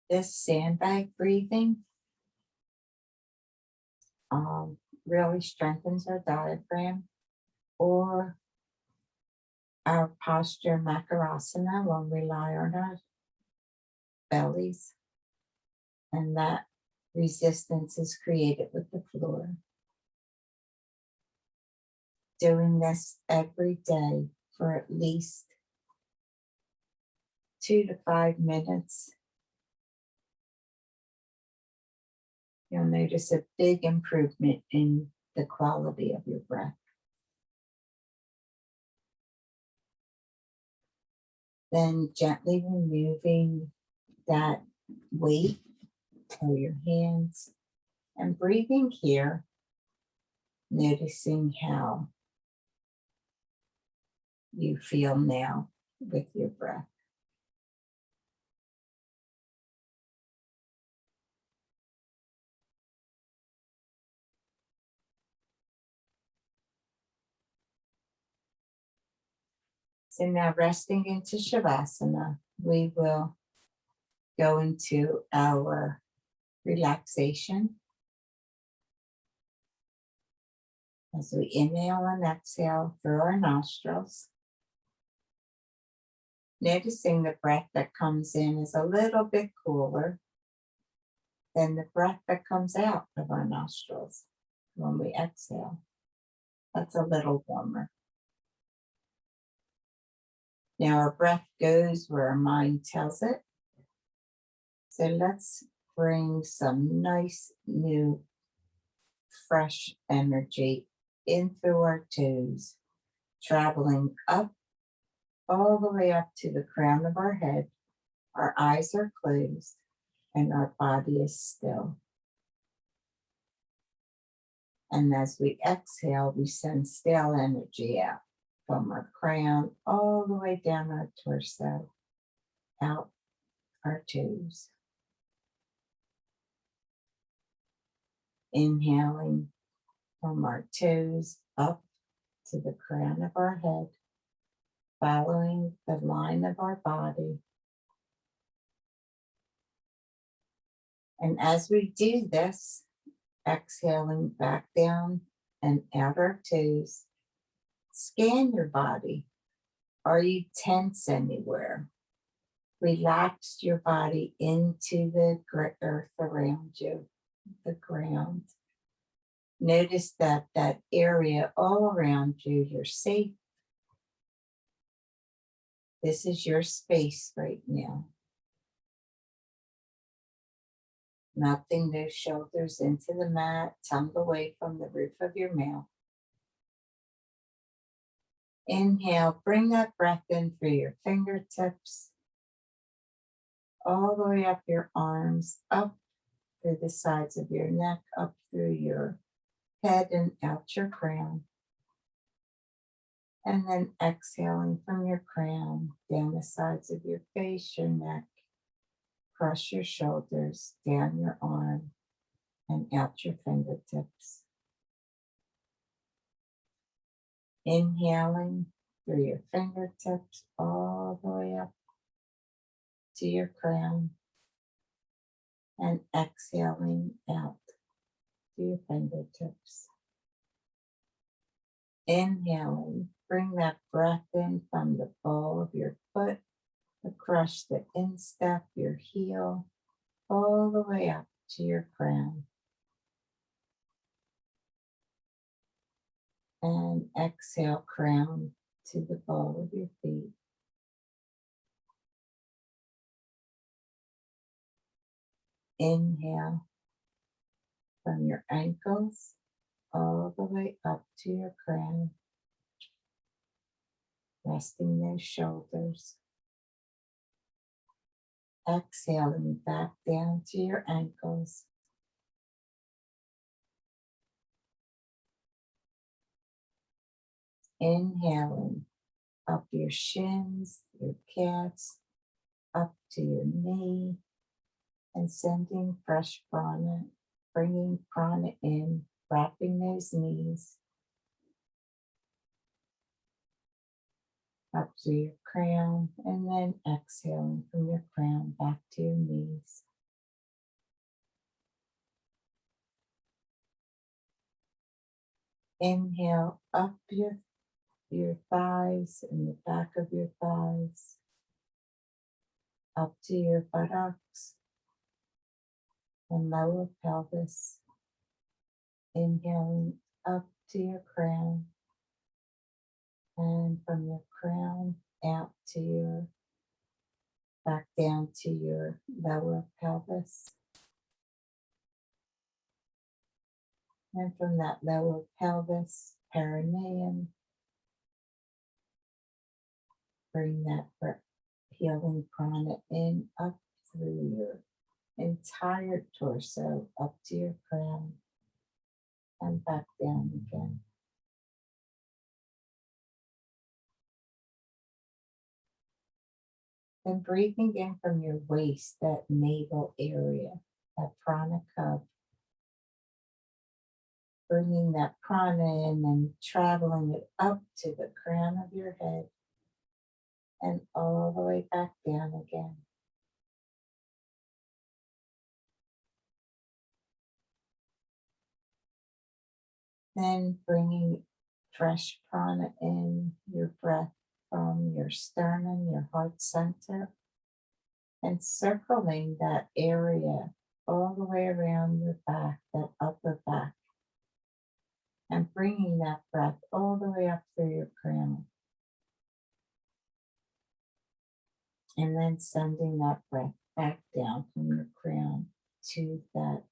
This sandbag breathing really strengthens our diaphragm, or our posture makarasana when we lie on our bellies, and that resistance is created with the floor. Doing this every day for at least 2 to 5 minutes, you'll notice a big improvement in the quality of your breath. Then gently removing that weight of your hands and breathing here, noticing how you feel now with your breath. So now resting into Shavasana, we will go into our relaxation. As we inhale and exhale through our nostrils, noticing the breath that comes in is a little bit cooler than the breath that comes out of our nostrils when we exhale. That's a little warmer. Now our breath goes where our mind tells it. So let's bring some nice, new, fresh energy in through our toes, traveling up, all the way up to the crown of our head. Our eyes are closed and our body is still. And as we exhale, we send stale energy out from our crown all the way down our torso, out our toes. Inhaling from our toes up to the crown of our head, following the line of our body. And as we do this, exhaling back down and out our toes, scan your body. Are you tense anywhere? Relax your body into the earth around you, the ground. Notice that area all around you, you're safe. This is your space right now. Melting those shoulders into the mat, tongue away from the roof of your mouth. Inhale, bring that breath in through your fingertips, all the way up your arms, up through the sides of your neck, up through your head and out your crown. And then exhaling from your crown, down the sides of your face, your neck, across your shoulders, down your arm, and out your fingertips. Inhaling through your fingertips all the way up to your crown, and exhaling out to your fingertips. Inhaling, bring that breath in from the ball of your foot across the instep, your heel, all the way up to your crown. And exhale, crown to the ball of your feet. Inhale from your ankles all the way up to your crown, resting those shoulders. Exhaling back down to your ankles. Inhaling up your shins, your calves, up to your knee, and sending fresh prana, bringing prana in, wrapping those knees up to your crown, and then exhaling from your crown back to your knees. Inhale up your thighs and the back of your thighs, up to your buttocks and lower pelvis. Inhaling up to your crown, and from your crown out to your, back down to your lower pelvis. And from that lower pelvis, perineum, bring that healing prana in up through your entire torso, up to your crown, and back down again. Then breathing in from your waist, that navel area, that prana cup, bringing that prana in and traveling it up to the crown of your head and all the way back down again. Then bringing fresh prana in, your breath from your sternum, your heart center, and circling that area all the way around your back, that upper back, and bringing that breath all the way up through your crown. And then sending that breath back down from your crown to that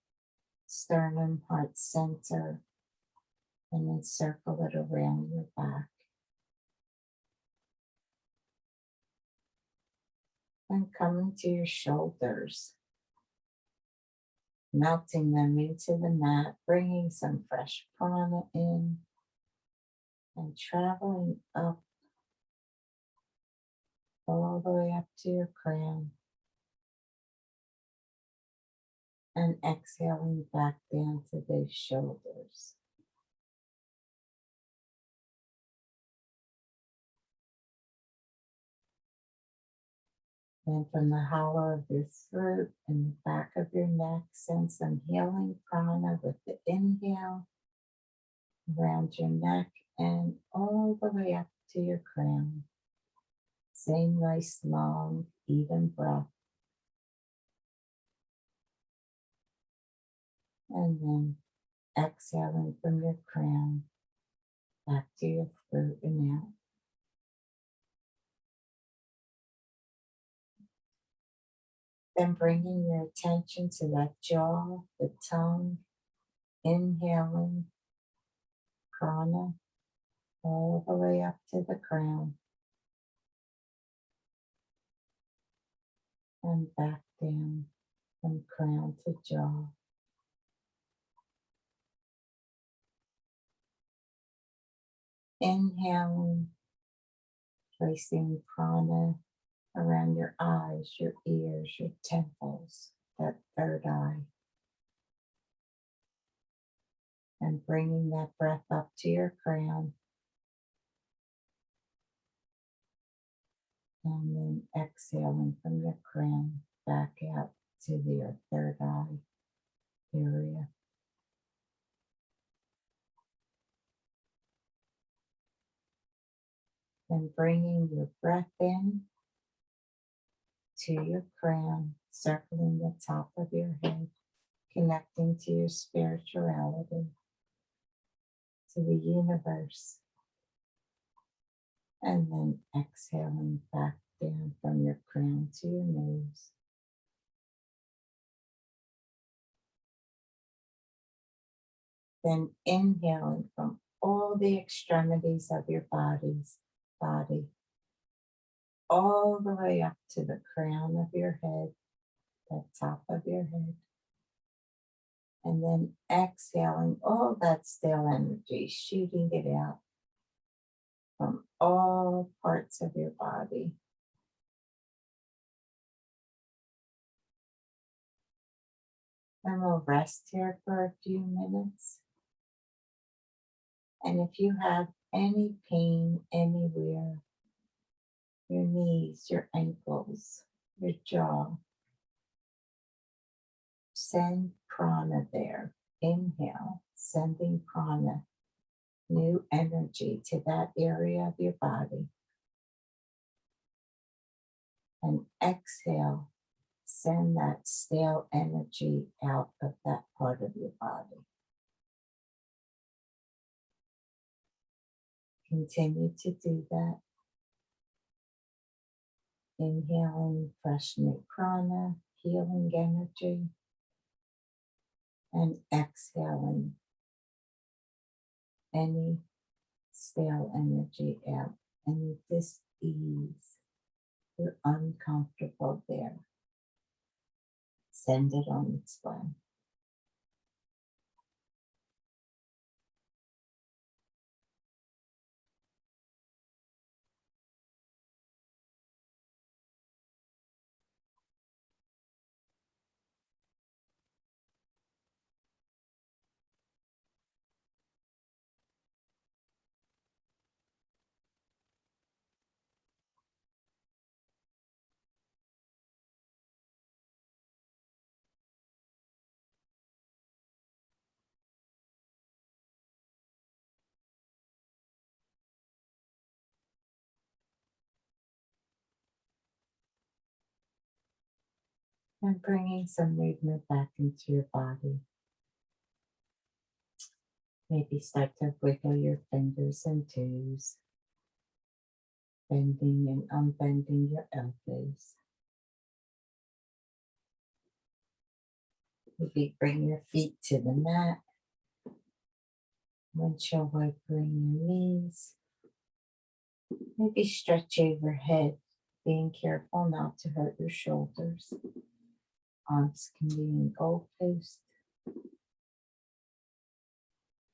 sternum, heart center, and then circle it around your back. And coming to your shoulders, melting them into the mat, bringing some fresh prana in, and traveling up all the way up to your crown, and exhaling back down to those shoulders. Then from the hollow of your throat and the back of your neck, send some healing prana with the inhale around your neck and all the way up to your crown. Same nice, long, even breath. And then exhaling from your crown back to your throat and out. Then bringing your attention to that jaw, the tongue, inhaling prana all the way up to the crown and back down from crown to jaw. Inhaling, placing prana around your eyes, your ears, your temples, that third eye. And bringing that breath up to your crown And then exhaling from your crown back out to your third eye area. Then bringing your breath in to your crown, circling the top of your head, connecting to your spirituality, to the universe, and then exhaling back down from your crown to your nose. Then inhaling from all the extremities of your body, all the way up to the crown of your head, the top of your head. And then exhaling all that stale energy, shooting it out from all parts of your body. And we'll rest here for a few minutes. And if you have any pain anywhere, your knees, your ankles, your jaw, send prana there. Inhale, sending prana, new energy to that area of your body. And exhale, send that stale energy out of that part of your body. Continue to do that. Inhaling fresh new prana, healing energy, and exhaling any stale energy out, any dis-ease. You're uncomfortable there. Send it on its way. And bringing some movement back into your body. Maybe start to wiggle your fingers and toes, bending and unbending your elbows. Maybe bring your feet to the mat. Windshield wiper your knees. Maybe stretch overhead, being careful not to hurt your shoulders. Arms can be in goalpost.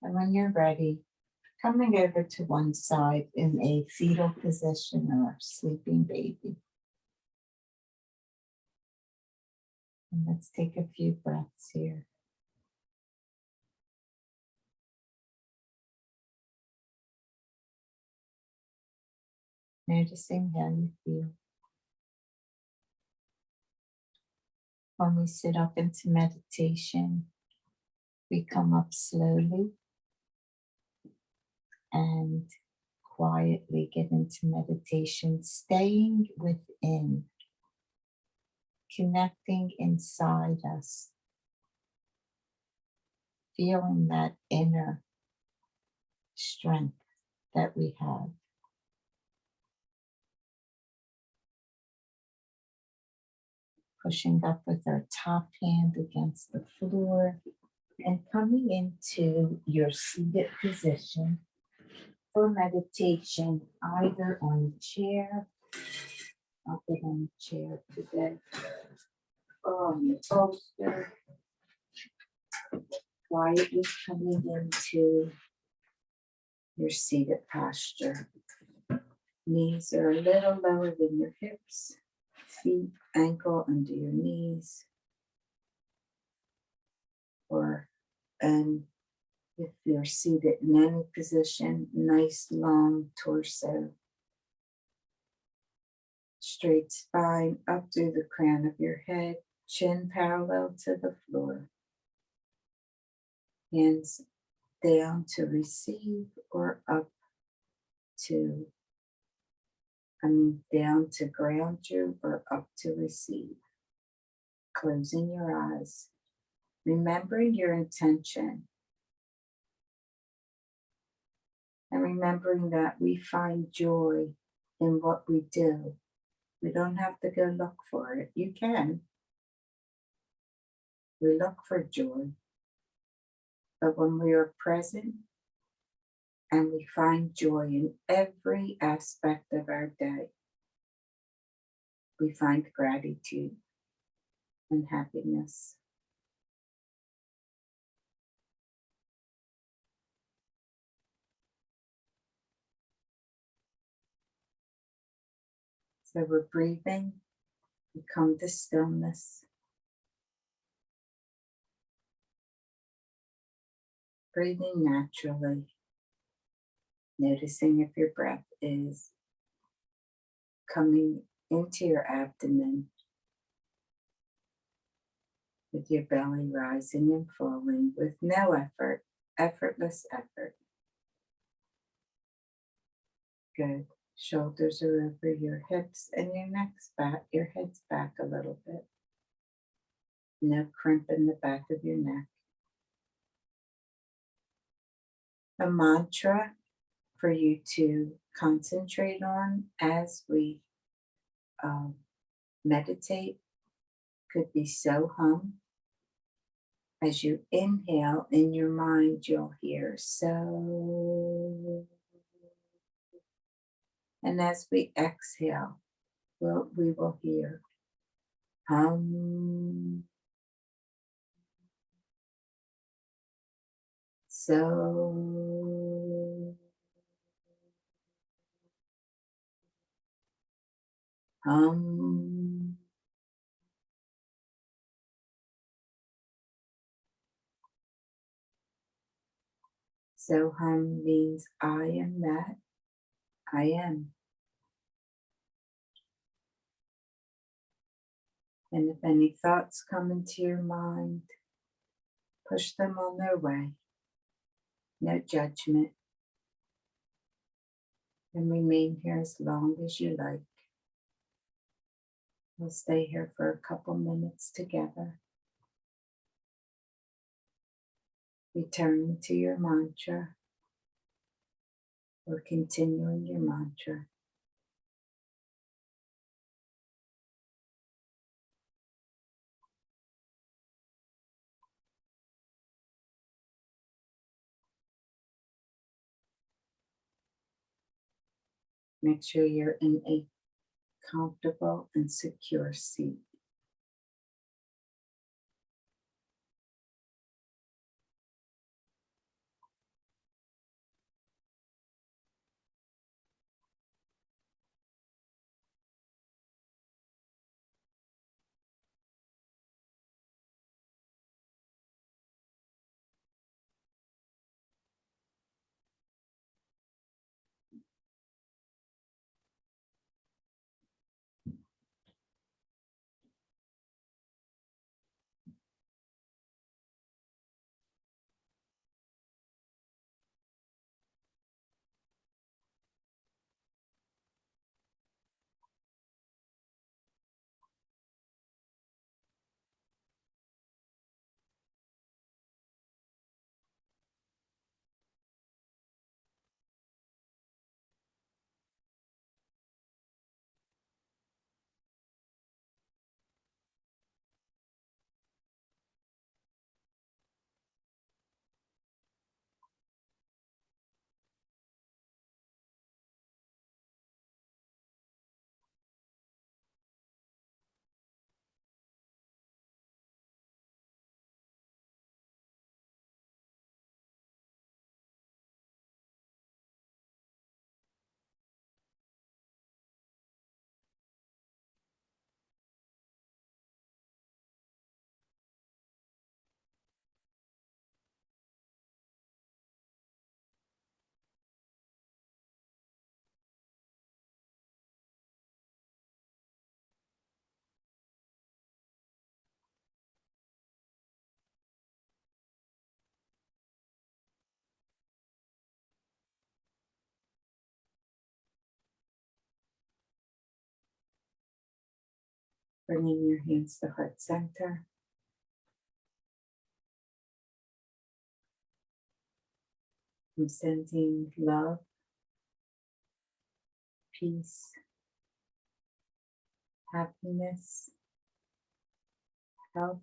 And when you're ready, coming over to one side in a fetal position or sleeping baby. And let's take a few breaths here. Noticing how you feel. When we sit up into meditation, we come up slowly and quietly get into meditation, staying within, connecting inside us, feeling that inner strength that we have. Pushing up with our top hand against the floor and coming into your seated position for meditation, either on a chair, I'll get on a chair today, or on your bolster. Quietly coming into your seated posture. Knees are a little lower than your hips. Feet, ankle under your knees. And if you're seated in any position, nice long torso. Straight spine up through the crown of your head, chin parallel to the floor. Hands down to receive or up to, down to ground you or up to receive. Closing your eyes, remembering your intention, and remembering that we find joy in what we do. We don't have to go look for it. You can. We look for joy. But when we are present and we find joy in every aspect of our day, we find gratitude and happiness. So we're breathing, we come to stillness. Breathing naturally, noticing if your breath is coming into your abdomen, with your belly rising and falling with no effort, effortless effort. Good. Shoulders are over your hips and your neck's back, your head's back a little bit. No crimp in the back of your neck. A mantra for you to concentrate on as we meditate could be so hum. As you inhale in your mind, you'll hear so. And as we exhale, we will hear hum. So. Hum. So hum means I am that I am. And if any thoughts come into your mind, push them on their way. No judgment. And remain here as long as you like. We'll stay here for a couple minutes together. Returning to your mantra or continuing your mantra. Make sure you're in a comfortable and secure seat. Bringing your hands to heart center. I'm sending love, peace, happiness, health,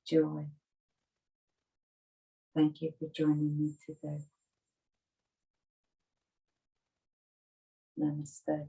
joy. Thank you for joining me today. Namaste.